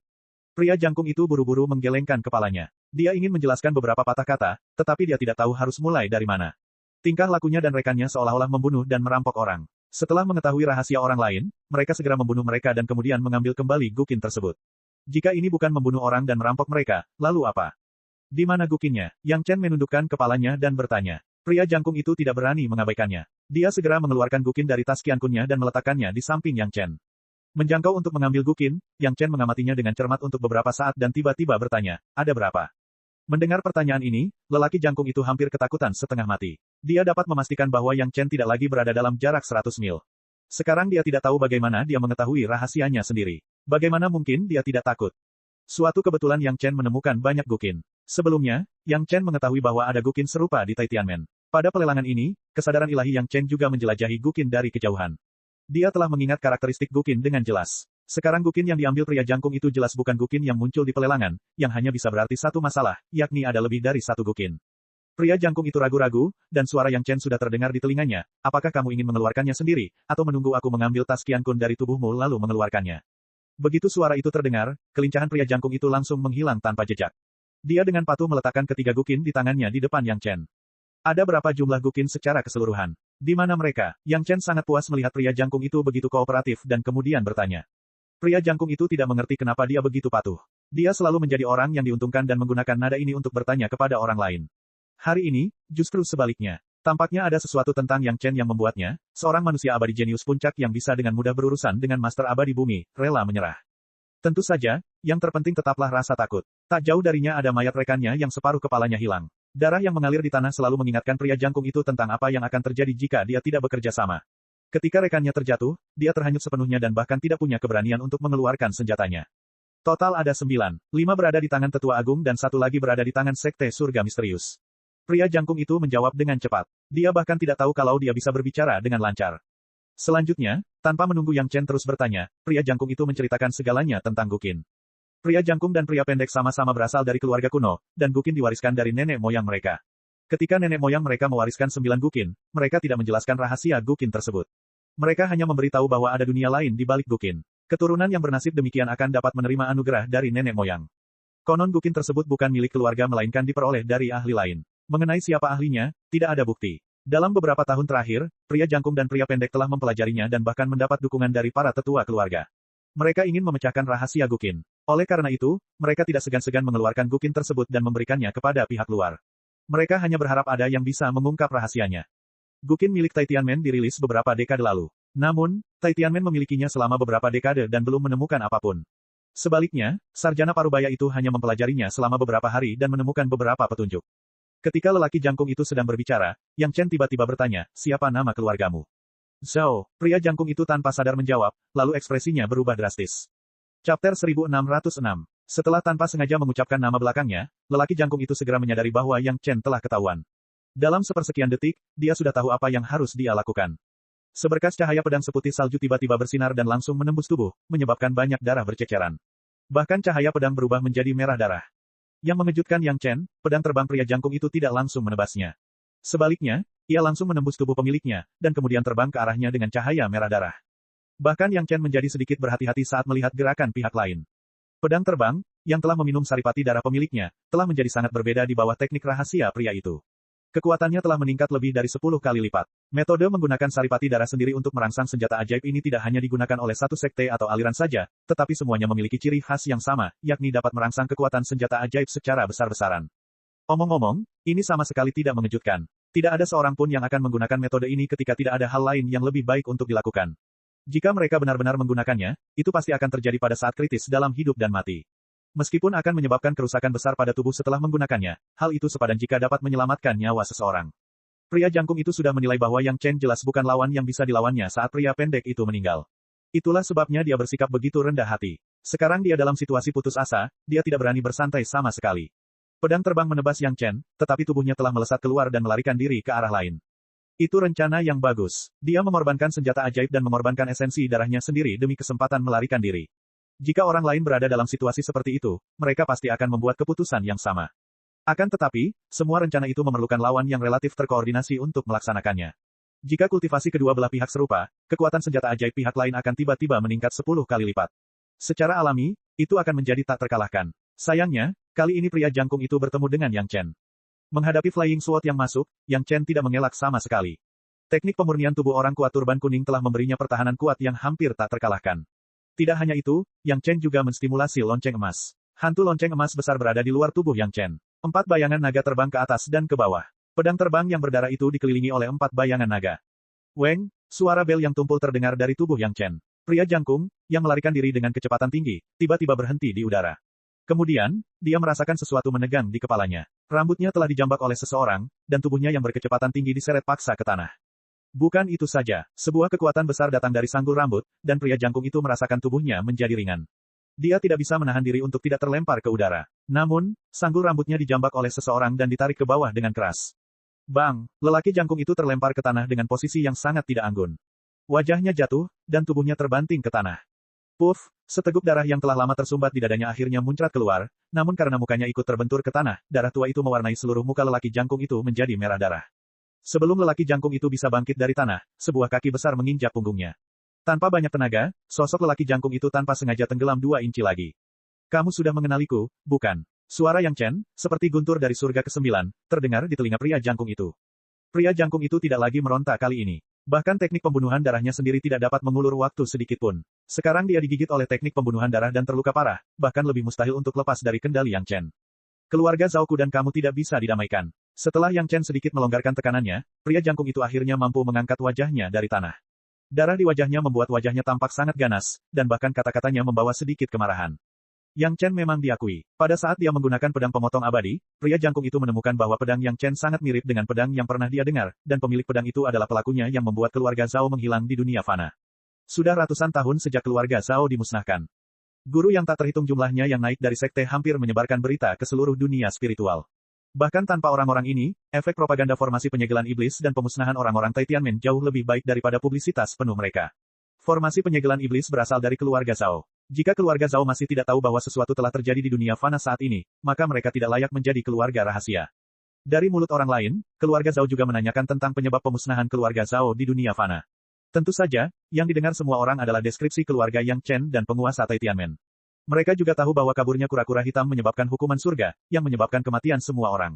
Pria jangkung itu buru-buru menggelengkan kepalanya. Dia ingin menjelaskan beberapa patah kata, tetapi dia tidak tahu harus mulai dari mana. Tingkah lakunya dan rekannya seolah-olah membunuh dan merampok orang. Setelah mengetahui rahasia orang lain, mereka segera membunuh mereka dan kemudian mengambil kembali gukin tersebut. Jika ini bukan membunuh orang dan merampok mereka, lalu apa? Di mana gukinnya? Yang Chen menundukkan kepalanya dan bertanya. Pria jangkung itu tidak berani mengabaikannya. Dia segera mengeluarkan gukin dari tas kiankunnya dan meletakkannya di samping Yang Chen. Menjangkau untuk mengambil gukin, Yang Chen mengamatinya dengan cermat untuk beberapa saat dan tiba-tiba bertanya, ada berapa? Mendengar pertanyaan ini, lelaki jangkung itu hampir ketakutan setengah mati. Dia dapat memastikan bahwa Yang Chen tidak lagi berada dalam jarak 100 mil. Sekarang dia tidak tahu bagaimana dia mengetahui rahasianya sendiri. Bagaimana mungkin dia tidak takut? Suatu kebetulan Yang Chen menemukan banyak gukin. Sebelumnya, Yang Chen mengetahui bahwa ada gukin serupa di Taitianmen. Pada pelelangan ini, kesadaran ilahi Yang Chen juga menjelajahi gukin dari kejauhan. Dia telah mengingat karakteristik gukin dengan jelas. Sekarang gukin yang diambil pria jangkung itu jelas bukan gukin yang muncul di pelelangan, yang hanya bisa berarti satu masalah, yakni ada lebih dari satu gukin. Pria jangkung itu ragu-ragu, dan suara Yang Chen sudah terdengar di telinganya, apakah kamu ingin mengeluarkannya sendiri, atau menunggu aku mengambil tas kiankun dari tubuhmu lalu mengeluarkannya? Begitu suara itu terdengar, kelincahan pria jangkung itu langsung menghilang tanpa jejak. Dia dengan patuh meletakkan ketiga gukin di tangannya di depan Yang Chen. Ada berapa jumlah gukin secara keseluruhan? Di mana mereka? Yang Chen sangat puas melihat pria jangkung itu begitu kooperatif dan kemudian bertanya. Pria jangkung itu tidak mengerti kenapa dia begitu patuh. Dia selalu menjadi orang yang diuntungkan dan menggunakan nada ini untuk bertanya kepada orang lain. Hari ini, justru sebaliknya. Tampaknya ada sesuatu tentang Yang Chen yang membuatnya, seorang manusia abadi jenius puncak yang bisa dengan mudah berurusan dengan master abadi bumi, rela menyerah. Tentu saja, yang terpenting tetaplah rasa takut. Tak jauh darinya ada mayat rekannya yang separuh kepalanya hilang. Darah yang mengalir di tanah selalu mengingatkan pria jangkung itu tentang apa yang akan terjadi jika dia tidak bekerja sama. Ketika rekannya terjatuh, dia terhanyut sepenuhnya dan bahkan tidak punya keberanian untuk mengeluarkan senjatanya. Total ada 9. 5 berada di tangan Tetua Agung dan 1 lagi berada di tangan Sekte Surga Misterius. Pria jangkung itu menjawab dengan cepat. Dia bahkan tidak tahu kalau dia bisa berbicara dengan lancar. Selanjutnya, tanpa menunggu Yang Chen terus bertanya, pria jangkung itu menceritakan segalanya tentang gukin. Pria jangkung dan pria pendek sama-sama berasal dari keluarga kuno, dan gukin diwariskan dari nenek moyang mereka. Ketika nenek moyang mereka mewariskan 9 gukin, mereka tidak menjelaskan rahasia gukin tersebut. Mereka hanya memberitahu bahwa ada dunia lain di balik gukin. Keturunan yang bernasib demikian akan dapat menerima anugerah dari nenek moyang. Konon gukin tersebut bukan milik keluarga melainkan diperoleh dari ahli lain. Mengenai siapa ahlinya, tidak ada bukti. Dalam beberapa tahun terakhir, pria jangkung dan pria pendek telah mempelajarinya dan bahkan mendapat dukungan dari para tetua keluarga. Mereka ingin memecahkan rahasia gukin. Oleh karena itu, mereka tidak segan-segan mengeluarkan gukin tersebut dan memberikannya kepada pihak luar. Mereka hanya berharap ada yang bisa mengungkap rahasianya. Gukin milik Tai Tianmen dirilis beberapa dekade lalu. Namun, Tai Tianmen memilikinya selama beberapa dekade dan belum menemukan apapun. Sebaliknya, sarjana parubaya itu hanya mempelajarinya selama beberapa hari dan menemukan beberapa petunjuk. Ketika lelaki jangkung itu sedang berbicara, Yang Chen tiba-tiba bertanya, siapa nama keluargamu? Zhao, pria jangkung itu tanpa sadar menjawab, lalu ekspresinya berubah drastis. Chapter 1606. Setelah tanpa sengaja mengucapkan nama belakangnya, lelaki jangkung itu segera menyadari bahwa Yang Chen telah ketahuan. Dalam sepersekian detik, dia sudah tahu apa yang harus dia lakukan. Seberkas cahaya pedang seputih salju tiba-tiba bersinar dan langsung menembus tubuh, menyebabkan banyak darah berceceran. Bahkan cahaya pedang berubah menjadi merah darah. Yang mengejutkan Yang Chen, pedang terbang pria jangkung itu tidak langsung menebasnya. Sebaliknya, ia langsung menembus tubuh pemiliknya, dan kemudian terbang ke arahnya dengan cahaya merah darah. Bahkan Yang Chen menjadi sedikit berhati-hati saat melihat gerakan pihak lain. Pedang terbang, yang telah meminum saripati darah pemiliknya, telah menjadi sangat berbeda di bawah teknik rahasia pria itu. Kekuatannya telah meningkat lebih dari 10 kali lipat. Metode menggunakan saripati darah sendiri untuk merangsang senjata ajaib ini tidak hanya digunakan oleh satu sekte atau aliran saja, tetapi semuanya memiliki ciri khas yang sama, yakni dapat merangsang kekuatan senjata ajaib secara besar-besaran. Omong-omong, ini sama sekali tidak mengejutkan. Tidak ada seorang pun yang akan menggunakan metode ini ketika tidak ada hal lain yang lebih baik untuk dilakukan. Jika mereka benar-benar menggunakannya, itu pasti akan terjadi pada saat kritis dalam hidup dan mati. Meskipun akan menyebabkan kerusakan besar pada tubuh setelah menggunakannya, hal itu sepadan jika dapat menyelamatkan nyawa seseorang. Pria jangkung itu sudah menilai bahwa Yang Chen jelas bukan lawan yang bisa dilawannya saat pria pendek itu meninggal. Itulah sebabnya dia bersikap begitu rendah hati. Sekarang dia dalam situasi putus asa, dia tidak berani bersantai sama sekali. Pedang terbang menebas Yang Chen, tetapi tubuhnya telah melesat keluar dan melarikan diri ke arah lain. Itu rencana yang bagus. Dia mengorbankan senjata ajaib dan mengorbankan esensi darahnya sendiri demi kesempatan melarikan diri. Jika orang lain berada dalam situasi seperti itu, mereka pasti akan membuat keputusan yang sama. Akan tetapi, semua rencana itu memerlukan lawan yang relatif terkoordinasi untuk melaksanakannya. Jika kultivasi kedua belah pihak serupa, kekuatan senjata ajaib pihak lain akan tiba-tiba meningkat 10 kali lipat. Secara alami, itu akan menjadi tak terkalahkan. Sayangnya, kali ini pria jangkung itu bertemu dengan Yang Chen. Menghadapi Flying Sword yang masuk, Yang Chen tidak mengelak sama sekali. Teknik pemurnian tubuh orang kuat turban kuning telah memberinya pertahanan kuat yang hampir tak terkalahkan. Tidak hanya itu, Yang Chen juga menstimulasi lonceng emas. Hantu lonceng emas besar berada di luar tubuh Yang Chen. 4 bayangan naga terbang ke atas dan ke bawah. Pedang terbang yang berdarah itu dikelilingi oleh 4 bayangan naga. Weng, suara bel yang tumpul terdengar dari tubuh Yang Chen. Pria jangkung, yang melarikan diri dengan kecepatan tinggi, tiba-tiba berhenti di udara. Kemudian, dia merasakan sesuatu menegang di kepalanya. Rambutnya telah dijambak oleh seseorang, dan tubuhnya yang berkecepatan tinggi diseret paksa ke tanah. Bukan itu saja, sebuah kekuatan besar datang dari sanggul rambut, dan pria jangkung itu merasakan tubuhnya menjadi ringan. Dia tidak bisa menahan diri untuk tidak terlempar ke udara. Namun, sanggul rambutnya dijambak oleh seseorang dan ditarik ke bawah dengan keras. Bang, lelaki jangkung itu terlempar ke tanah dengan posisi yang sangat tidak anggun. Wajahnya jatuh, dan tubuhnya terbanting ke tanah. Puff, seteguk darah yang telah lama tersumbat di dadanya akhirnya muncrat keluar, namun karena mukanya ikut terbentur ke tanah, darah tua itu mewarnai seluruh muka lelaki jangkung itu menjadi merah darah. Sebelum lelaki jangkung itu bisa bangkit dari tanah, sebuah kaki besar menginjak punggungnya. Tanpa banyak tenaga, sosok lelaki jangkung itu tanpa sengaja tenggelam 2 inci lagi. Kamu sudah mengenaliku, bukan? Suara Yang Chen, seperti guntur dari surga ke-9, terdengar di telinga pria jangkung itu. Pria jangkung itu tidak lagi meronta kali ini. Bahkan teknik pembunuhan darahnya sendiri tidak dapat mengulur waktu sedikit pun. Sekarang dia digigit oleh teknik pembunuhan darah dan terluka parah, bahkan lebih mustahil untuk lepas dari kendali Yang Chen. Keluarga Zhaoku dan kamu tidak bisa didamaikan. Setelah Yang Chen sedikit melonggarkan tekanannya, pria jangkung itu akhirnya mampu mengangkat wajahnya dari tanah. Darah di wajahnya membuat wajahnya tampak sangat ganas, dan bahkan kata-katanya membawa sedikit kemarahan. Yang Chen memang diakui. Pada saat dia menggunakan pedang pemotong abadi, pria jangkung itu menemukan bahwa pedang Yang Chen sangat mirip dengan pedang yang pernah dia dengar, dan pemilik pedang itu adalah pelakunya yang membuat keluarga Zhao menghilang di dunia fana. Sudah ratusan tahun sejak keluarga Zhao dimusnahkan. Guru yang tak terhitung jumlahnya yang naik dari sekte hampir menyebarkan berita ke seluruh dunia spiritual. Bahkan tanpa orang-orang ini, efek propaganda formasi penyegelan iblis dan pemusnahan orang-orang Tai Tianmen jauh lebih baik daripada publisitas penuh mereka. Formasi penyegelan iblis berasal dari keluarga Zhao. Jika keluarga Zhao masih tidak tahu bahwa sesuatu telah terjadi di dunia fana saat ini, maka mereka tidak layak menjadi keluarga rahasia. Dari mulut orang lain, keluarga Zhao juga menanyakan tentang penyebab pemusnahan keluarga Zhao di dunia fana. Tentu saja, yang didengar semua orang adalah deskripsi keluarga Yang Chen dan penguasa Tai Tianmen. Mereka juga tahu bahwa kaburnya kura-kura hitam menyebabkan hukuman surga, yang menyebabkan kematian semua orang.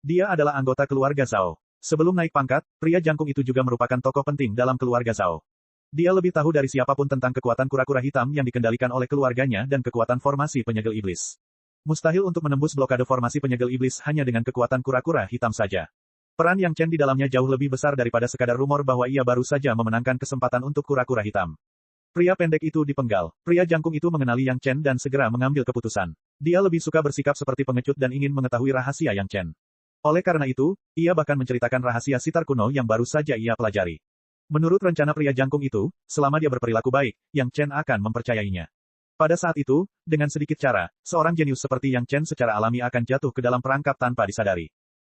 Dia adalah anggota keluarga Zhao. Sebelum naik pangkat, pria jangkung itu juga merupakan tokoh penting dalam keluarga Zhao. Dia lebih tahu dari siapapun tentang kekuatan kura-kura hitam yang dikendalikan oleh keluarganya dan kekuatan formasi penyegel iblis. Mustahil untuk menembus blokade formasi penyegel iblis hanya dengan kekuatan kura-kura hitam saja. Peran Yang Chen di dalamnya jauh lebih besar daripada sekadar rumor bahwa ia baru saja memenangkan kesempatan untuk kura-kura hitam. Pria pendek itu dipenggal. Pria jangkung itu mengenali Yang Chen dan segera mengambil keputusan. Dia lebih suka bersikap seperti pengecut dan ingin mengetahui rahasia Yang Chen. Oleh karena itu, ia bahkan menceritakan rahasia sitar kuno yang baru saja ia pelajari. Menurut rencana pria jangkung itu, selama dia berperilaku baik, Yang Chen akan mempercayainya. Pada saat itu, dengan sedikit cara, seorang jenius seperti Yang Chen secara alami akan jatuh ke dalam perangkap tanpa disadari.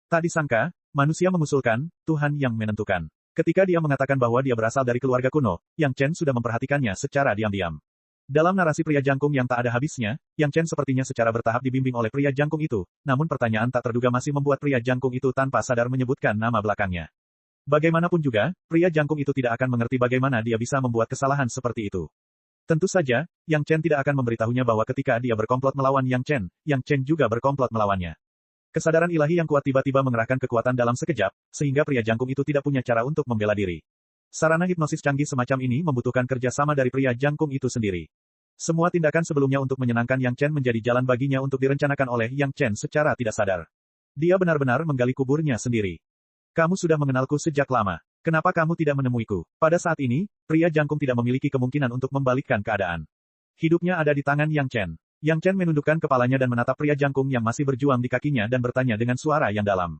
Tak disangka, manusia mengusulkan, Tuhan yang menentukan. Ketika dia mengatakan bahwa dia berasal dari keluarga kuno, Yang Chen sudah memperhatikannya secara diam-diam. Dalam narasi pria jangkung yang tak ada habisnya, Yang Chen sepertinya secara bertahap dibimbing oleh pria jangkung itu, namun pertanyaan tak terduga masih membuat pria jangkung itu tanpa sadar menyebutkan nama belakangnya. Bagaimanapun juga, pria jangkung itu tidak akan mengerti bagaimana dia bisa membuat kesalahan seperti itu. Tentu saja, Yang Chen tidak akan memberitahunya bahwa ketika dia berkomplot melawan Yang Chen juga berkomplot melawannya. Kesadaran ilahi yang kuat tiba-tiba mengerahkan kekuatan dalam sekejap, sehingga pria jangkung itu tidak punya cara untuk membela diri. Sarana hipnosis canggih semacam ini membutuhkan kerjasama dari pria jangkung itu sendiri. Semua tindakan sebelumnya untuk menyenangkan Yang Chen menjadi jalan baginya untuk direncanakan oleh Yang Chen secara tidak sadar. Dia benar-benar menggali kuburnya sendiri. Kamu sudah mengenalku sejak lama. Kenapa kamu tidak menemuiku? Pada saat ini, pria jangkung tidak memiliki kemungkinan untuk membalikkan keadaan. Hidupnya ada di tangan Yang Chen. Yang Chen menundukkan kepalanya dan menatap pria jangkung yang masih berjuang di kakinya dan bertanya dengan suara yang dalam.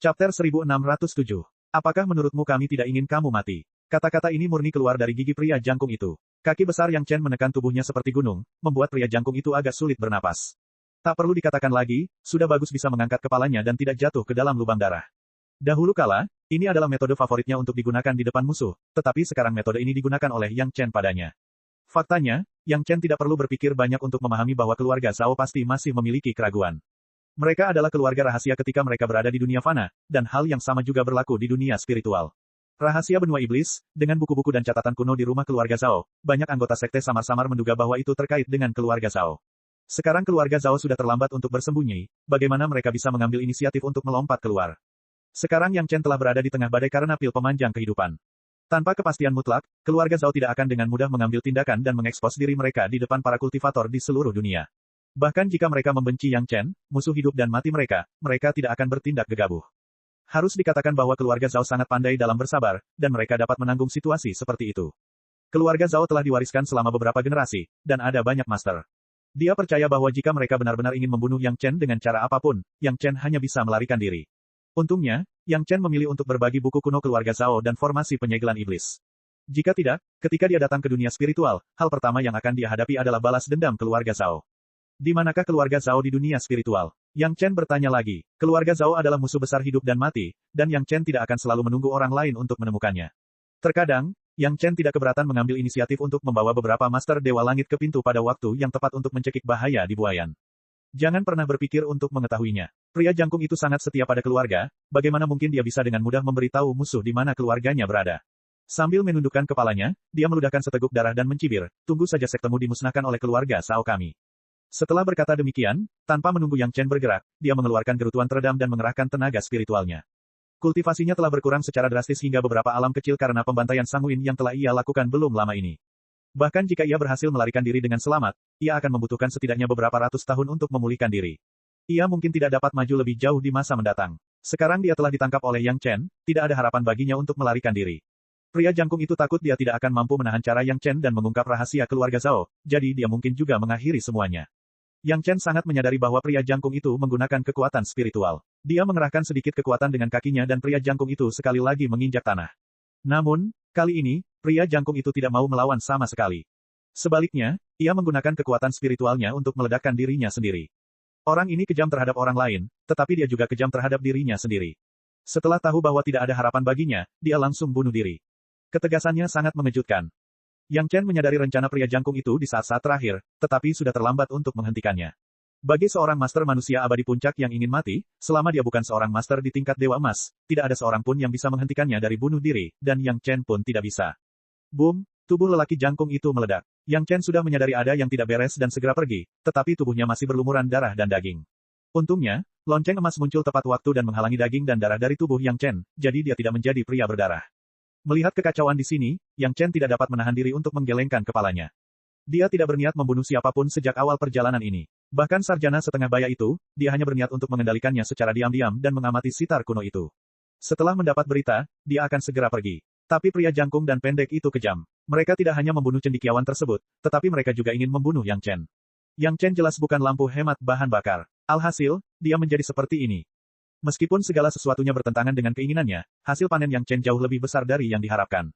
Chapter 1607. Apakah menurutmu kami tidak ingin kamu mati? Kata-kata ini murni keluar dari gigi pria jangkung itu. Kaki besar Yang Chen menekan tubuhnya seperti gunung, membuat pria jangkung itu agak sulit bernapas. Tak perlu dikatakan lagi, sudah bagus bisa mengangkat kepalanya dan tidak jatuh ke dalam lubang darah. Dahulu kala, ini adalah metode favoritnya untuk digunakan di depan musuh, tetapi sekarang metode ini digunakan oleh Yang Chen padanya. Faktanya, Yang Chen tidak perlu berpikir banyak untuk memahami bahwa keluarga Zhao pasti masih memiliki keraguan. Mereka adalah keluarga rahasia ketika mereka berada di dunia fana, dan hal yang sama juga berlaku di dunia spiritual. Rahasia benua iblis, dengan buku-buku dan catatan kuno di rumah keluarga Zhao, banyak anggota sekte samar-samar menduga bahwa itu terkait dengan keluarga Zhao. Sekarang keluarga Zhao sudah terlambat untuk bersembunyi, bagaimana mereka bisa mengambil inisiatif untuk melompat keluar? Sekarang Yang Chen telah berada di tengah badai karena pil pemanjang kehidupan. Tanpa kepastian mutlak, keluarga Zhao tidak akan dengan mudah mengambil tindakan dan mengekspos diri mereka di depan para kultivator di seluruh dunia. Bahkan jika mereka membenci Yang Chen, musuh hidup dan mati mereka tidak akan bertindak gegabah. Harus dikatakan bahwa keluarga Zhao sangat pandai dalam bersabar, dan mereka dapat menanggung situasi seperti itu. Keluarga Zhao telah diwariskan selama beberapa generasi, dan ada banyak master. Dia percaya bahwa jika mereka benar-benar ingin membunuh Yang Chen dengan cara apapun, Yang Chen hanya bisa melarikan diri. Untungnya, Yang Chen memilih untuk berbagi buku kuno keluarga Zhao dan formasi penyegelan iblis. Jika tidak, ketika dia datang ke dunia spiritual, hal pertama yang akan dia hadapi adalah balas dendam keluarga Zhao. Di manakah keluarga Zhao di dunia spiritual? Yang Chen bertanya lagi. Keluarga Zhao adalah musuh besar hidup dan mati, dan Yang Chen tidak akan selalu menunggu orang lain untuk menemukannya. Terkadang, Yang Chen tidak keberatan mengambil inisiatif untuk membawa beberapa master Dewa Langit ke pintu pada waktu yang tepat untuk mencekik bahaya di buayan. Jangan pernah berpikir untuk mengetahuinya. Pria jangkung itu sangat setia pada keluarga, bagaimana mungkin dia bisa dengan mudah memberitahu musuh di mana keluarganya berada. Sambil menundukkan kepalanya, dia meludahkan seteguk darah dan mencibir, tunggu saja sektemu dimusnahkan oleh keluarga Zhao kami. Setelah berkata demikian, tanpa menunggu Yang Chen bergerak, dia mengeluarkan gerutuan teredam dan mengerahkan tenaga spiritualnya. Kultivasinya telah berkurang secara drastis hingga beberapa alam kecil karena pembantaian sanguin yang telah ia lakukan belum lama ini. Bahkan jika ia berhasil melarikan diri dengan selamat, ia akan membutuhkan setidaknya beberapa ratus tahun untuk memulihkan diri. Ia mungkin tidak dapat maju lebih jauh di masa mendatang. Sekarang dia telah ditangkap oleh Yang Chen, tidak ada harapan baginya untuk melarikan diri. Pria jangkung itu takut dia tidak akan mampu menahan cara Yang Chen dan mengungkap rahasia keluarga Zhao, jadi dia mungkin juga mengakhiri semuanya. Yang Chen sangat menyadari bahwa pria jangkung itu menggunakan kekuatan spiritual. Dia mengerahkan sedikit kekuatan dengan kakinya dan pria jangkung itu sekali lagi menginjak tanah. Namun, kali ini, pria jangkung itu tidak mau melawan sama sekali. Sebaliknya, ia menggunakan kekuatan spiritualnya untuk meledakkan dirinya sendiri. Orang ini kejam terhadap orang lain, tetapi dia juga kejam terhadap dirinya sendiri. Setelah tahu bahwa tidak ada harapan baginya, dia langsung bunuh diri. Ketegasannya sangat mengejutkan. Yang Chen menyadari rencana pria jangkung itu di saat-saat terakhir, tetapi sudah terlambat untuk menghentikannya. Bagi seorang master manusia abadi puncak yang ingin mati, selama dia bukan seorang master di tingkat Dewa Emas, tidak ada seorang pun yang bisa menghentikannya dari bunuh diri, dan Yang Chen pun tidak bisa. Boom, tubuh lelaki jangkung itu meledak. Yang Chen sudah menyadari ada yang tidak beres dan segera pergi, tetapi tubuhnya masih berlumuran darah dan daging. Untungnya, lonceng emas muncul tepat waktu dan menghalangi daging dan darah dari tubuh Yang Chen, jadi dia tidak menjadi pria berdarah. Melihat kekacauan di sini, Yang Chen tidak dapat menahan diri untuk menggelengkan kepalanya. Dia tidak berniat membunuh siapapun sejak awal perjalanan ini. Bahkan sarjana setengah baya itu, dia hanya berniat untuk mengendalikannya secara diam-diam dan mengamati sitar kuno itu. Setelah mendapat berita, dia akan segera pergi. Tapi pria jangkung dan pendek itu kejam. Mereka tidak hanya membunuh cendekiawan tersebut, tetapi mereka juga ingin membunuh Yang Chen. Yang Chen jelas bukan lampu hemat bahan bakar. Alhasil, dia menjadi seperti ini. Meskipun segala sesuatunya bertentangan dengan keinginannya, hasil panen Yang Chen jauh lebih besar dari yang diharapkan.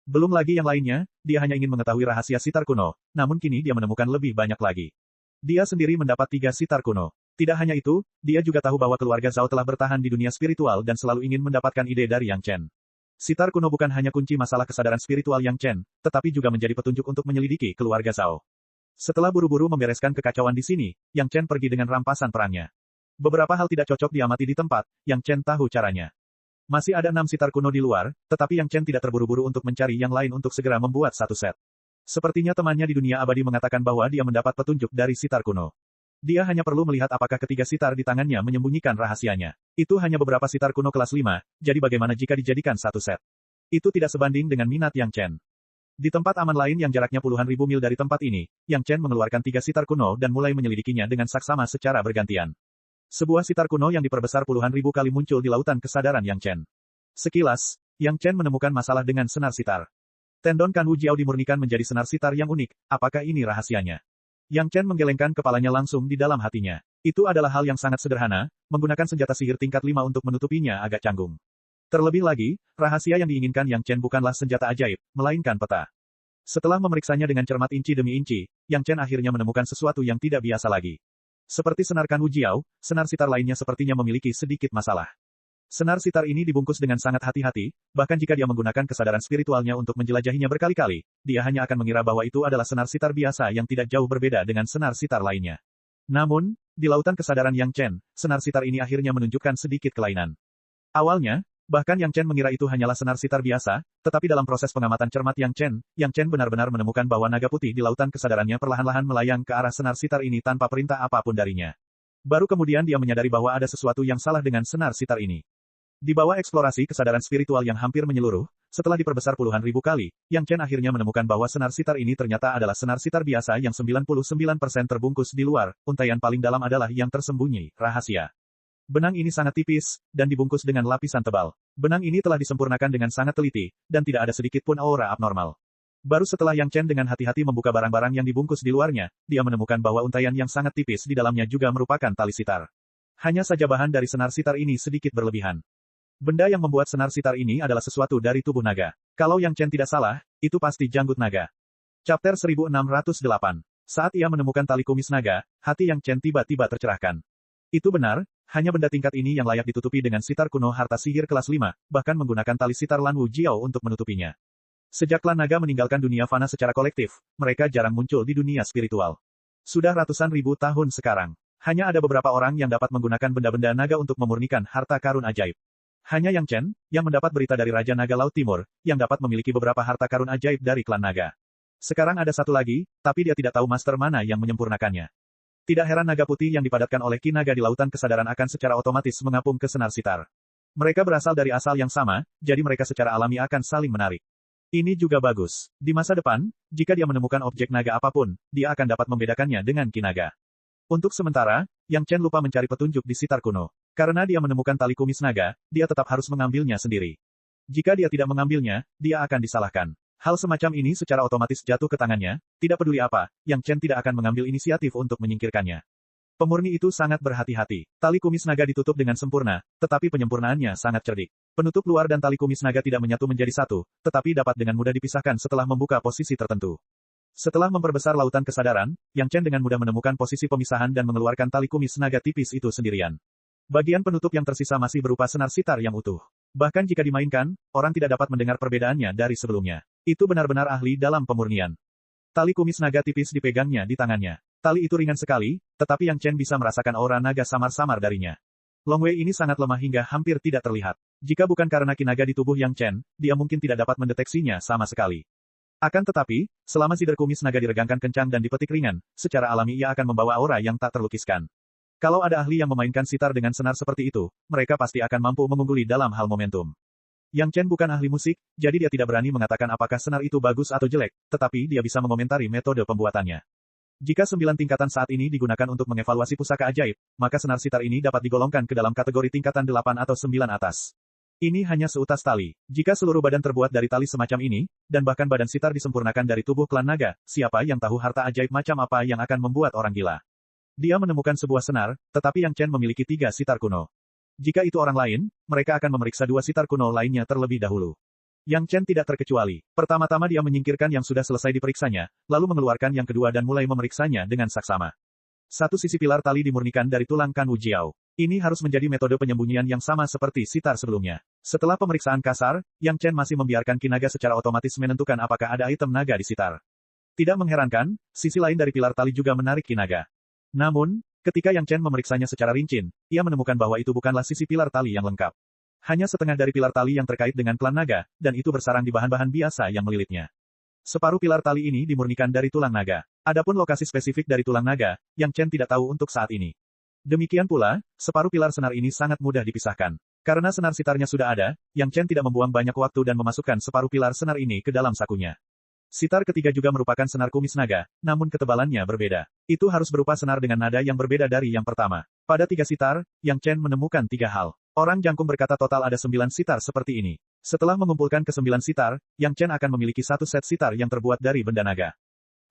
Belum lagi yang lainnya, dia hanya ingin mengetahui rahasia sitar kuno, namun kini dia menemukan lebih banyak lagi. Dia sendiri mendapat 3 sitar kuno. Tidak hanya itu, dia juga tahu bahwa keluarga Zhao telah bertahan di dunia spiritual dan selalu ingin mendapatkan ide dari Yang Chen. Sitar kuno bukan hanya kunci masalah kesadaran spiritual Yang Chen, tetapi juga menjadi petunjuk untuk menyelidiki keluarga Zhao. Setelah buru-buru membereskan kekacauan di sini, Yang Chen pergi dengan rampasan perangnya. Beberapa hal tidak cocok diamati di tempat, Yang Chen tahu caranya. Masih ada 6 sitar kuno di luar, tetapi Yang Chen tidak terburu-buru untuk mencari yang lain untuk segera membuat satu set. Sepertinya temannya di dunia abadi mengatakan bahwa dia mendapat petunjuk dari sitar kuno. Dia hanya perlu melihat apakah ketiga sitar di tangannya menyembunyikan rahasianya. Itu hanya beberapa sitar kuno kelas 5, jadi bagaimana jika dijadikan satu set? Itu tidak sebanding dengan minat Yang Chen. Di tempat aman lain yang jaraknya puluhan ribu mil dari tempat ini, Yang Chen mengeluarkan 3 sitar kuno dan mulai menyelidikinya dengan saksama secara bergantian. Sebuah sitar kuno yang diperbesar puluhan ribu kali muncul di lautan kesadaran Yang Chen. Sekilas, Yang Chen menemukan masalah dengan senar sitar. Tendon Kan Wu Jiao dimurnikan menjadi senar sitar yang unik, apakah ini rahasianya? Yang Chen menggelengkan kepalanya langsung di dalam hatinya. Itu adalah hal yang sangat sederhana, menggunakan senjata sihir tingkat 5 untuk menutupinya agak canggung. Terlebih lagi, rahasia yang diinginkan Yang Chen bukanlah senjata ajaib, melainkan peta. Setelah memeriksanya dengan cermat inci demi inci, Yang Chen akhirnya menemukan sesuatu yang tidak biasa lagi. Seperti senar Kan Wu Jiao, senar sitar lainnya sepertinya memiliki sedikit masalah. Senar sitar ini dibungkus dengan sangat hati-hati, bahkan jika dia menggunakan kesadaran spiritualnya untuk menjelajahinya berkali-kali, dia hanya akan mengira bahwa itu adalah senar sitar biasa yang tidak jauh berbeda dengan senar sitar lainnya. Namun, di lautan kesadaran Yang Chen, senar sitar ini akhirnya menunjukkan sedikit kelainan. Awalnya, bahkan Yang Chen mengira itu hanyalah senar sitar biasa, tetapi dalam proses pengamatan cermat Yang Chen benar-benar menemukan bahwa naga putih di lautan kesadarannya perlahan-lahan melayang ke arah senar sitar ini tanpa perintah apapun darinya. Baru kemudian dia menyadari bahwa ada sesuatu yang salah dengan senar sitar ini. Di bawah eksplorasi kesadaran spiritual yang hampir menyeluruh, setelah diperbesar puluhan ribu kali, Yang Chen akhirnya menemukan bahwa senar sitar ini ternyata adalah senar sitar biasa yang 99% terbungkus di luar, untaian paling dalam adalah yang tersembunyi, rahasia. Benang ini sangat tipis, dan dibungkus dengan lapisan tebal. Benang ini telah disempurnakan dengan sangat teliti, dan tidak ada sedikit pun aura abnormal. Baru setelah Yang Chen dengan hati-hati membuka barang-barang yang dibungkus di luarnya, dia menemukan bahwa untaian yang sangat tipis di dalamnya juga merupakan tali sitar. Hanya saja bahan dari senar sitar ini sedikit berlebihan. Benda yang membuat senar sitar ini adalah sesuatu dari tubuh naga. Kalau Yang Chen tidak salah, itu pasti janggut naga. Chapter 1608. Saat ia menemukan tali kumis naga, hati Yang Chen tiba-tiba tercerahkan. Itu benar, hanya benda tingkat ini yang layak ditutupi dengan sitar kuno harta sihir kelas 5, bahkan menggunakan tali sitar Lan Wu Jiao untuk menutupinya. Sejak klan naga meninggalkan dunia fana secara kolektif, mereka jarang muncul di dunia spiritual. Sudah ratusan ribu tahun sekarang. Hanya ada beberapa orang yang dapat menggunakan benda-benda naga untuk memurnikan harta karun ajaib. Hanya Yang Chen, yang mendapat berita dari Raja Naga Laut Timur, yang dapat memiliki beberapa harta karun ajaib dari klan naga. Sekarang ada satu lagi, tapi dia tidak tahu master mana yang menyempurnakannya. Tidak heran naga putih yang dipadatkan oleh Ki Naga di lautan kesadaran akan secara otomatis mengapung ke senar sitar. Mereka berasal dari asal yang sama, jadi mereka secara alami akan saling menarik. Ini juga bagus. Di masa depan, jika dia menemukan objek naga apapun, dia akan dapat membedakannya dengan Ki Naga. Untuk sementara, Yang Chen lupa mencari petunjuk di sitar kuno. Karena dia menemukan tali kumis naga, dia tetap harus mengambilnya sendiri. Jika dia tidak mengambilnya, dia akan disalahkan. Hal semacam ini secara otomatis jatuh ke tangannya, tidak peduli apa, Yang Chen tidak akan mengambil inisiatif untuk menyingkirkannya. Pemurni itu sangat berhati-hati. Tali kumis naga ditutup dengan sempurna, tetapi penyempurnaannya sangat cerdik. Penutup luar dan tali kumis naga tidak menyatu menjadi satu, tetapi dapat dengan mudah dipisahkan setelah membuka posisi tertentu. Setelah memperbesar lautan kesadaran, Yang Chen dengan mudah menemukan posisi pemisahan dan mengeluarkan tali kumis naga tipis itu sendirian. Bagian penutup yang tersisa masih berupa senar sitar yang utuh. Bahkan jika dimainkan, orang tidak dapat mendengar perbedaannya dari sebelumnya. Itu benar-benar ahli dalam pemurnian. Tali kumis naga tipis dipegangnya di tangannya. Tali itu ringan sekali, tetapi Yang Chen bisa merasakan aura naga samar-samar darinya. Long Wei ini sangat lemah hingga hampir tidak terlihat. Jika bukan karena ki naga di tubuh Yang Chen, dia mungkin tidak dapat mendeteksinya sama sekali. Akan tetapi, selama sider kumis naga diregangkan kencang dan dipetik ringan, secara alami ia akan membawa aura yang tak terlukiskan. Kalau ada ahli yang memainkan sitar dengan senar seperti itu, mereka pasti akan mampu mengungguli dalam hal momentum. Yang Chen bukan ahli musik, jadi dia tidak berani mengatakan apakah senar itu bagus atau jelek, tetapi dia bisa mengomentari metode pembuatannya. Jika 9 tingkatan saat ini digunakan untuk mengevaluasi pusaka ajaib, maka senar sitar ini dapat digolongkan ke dalam kategori tingkatan 8 atau 9 atas. Ini hanya seutas tali. Jika seluruh badan terbuat dari tali semacam ini, dan bahkan badan sitar disempurnakan dari tubuh klan naga, siapa yang tahu harta ajaib macam apa yang akan membuat orang gila. Dia menemukan sebuah senar, tetapi Yang Chen memiliki 3 sitar kuno. Jika itu orang lain, mereka akan memeriksa 2 sitar kuno lainnya terlebih dahulu. Yang Chen tidak terkecuali. Pertama-tama dia menyingkirkan yang sudah selesai diperiksanya, lalu mengeluarkan yang kedua dan mulai memeriksanya dengan saksama. Satu sisi pilar tali dimurnikan dari tulang Kan Wujiao. Ini harus menjadi metode penyembunyian yang sama seperti sitar sebelumnya. Setelah pemeriksaan kasar, Yang Chen masih membiarkan Ki Naga secara otomatis menentukan apakah ada item naga di sitar. Tidak mengherankan, sisi lain dari pilar tali juga menarik Ki Naga. Namun, ketika Yang Chen memeriksanya secara rinci, ia menemukan bahwa itu bukanlah sisi pilar tali yang lengkap. Hanya setengah dari pilar tali yang terkait dengan klan naga, dan itu bersarang di bahan-bahan biasa yang melilitnya. Separuh pilar tali ini dimurnikan dari tulang naga. Adapun lokasi spesifik dari tulang naga, Yang Chen tidak tahu untuk saat ini. Demikian pula, separuh pilar senar ini sangat mudah dipisahkan. Karena senar sitarnya sudah ada, Yang Chen tidak membuang banyak waktu dan memasukkan separuh pilar senar ini ke dalam sakunya. Sitar ketiga juga merupakan senar kumis naga, namun ketebalannya berbeda. Itu harus berupa senar dengan nada yang berbeda dari yang pertama. Pada 3 sitar, Yang Chen menemukan 3 hal. Orang jangkung berkata total ada 9 sitar seperti ini. Setelah mengumpulkan ke 9 sitar, Yang Chen akan memiliki 1 set sitar yang terbuat dari benda naga.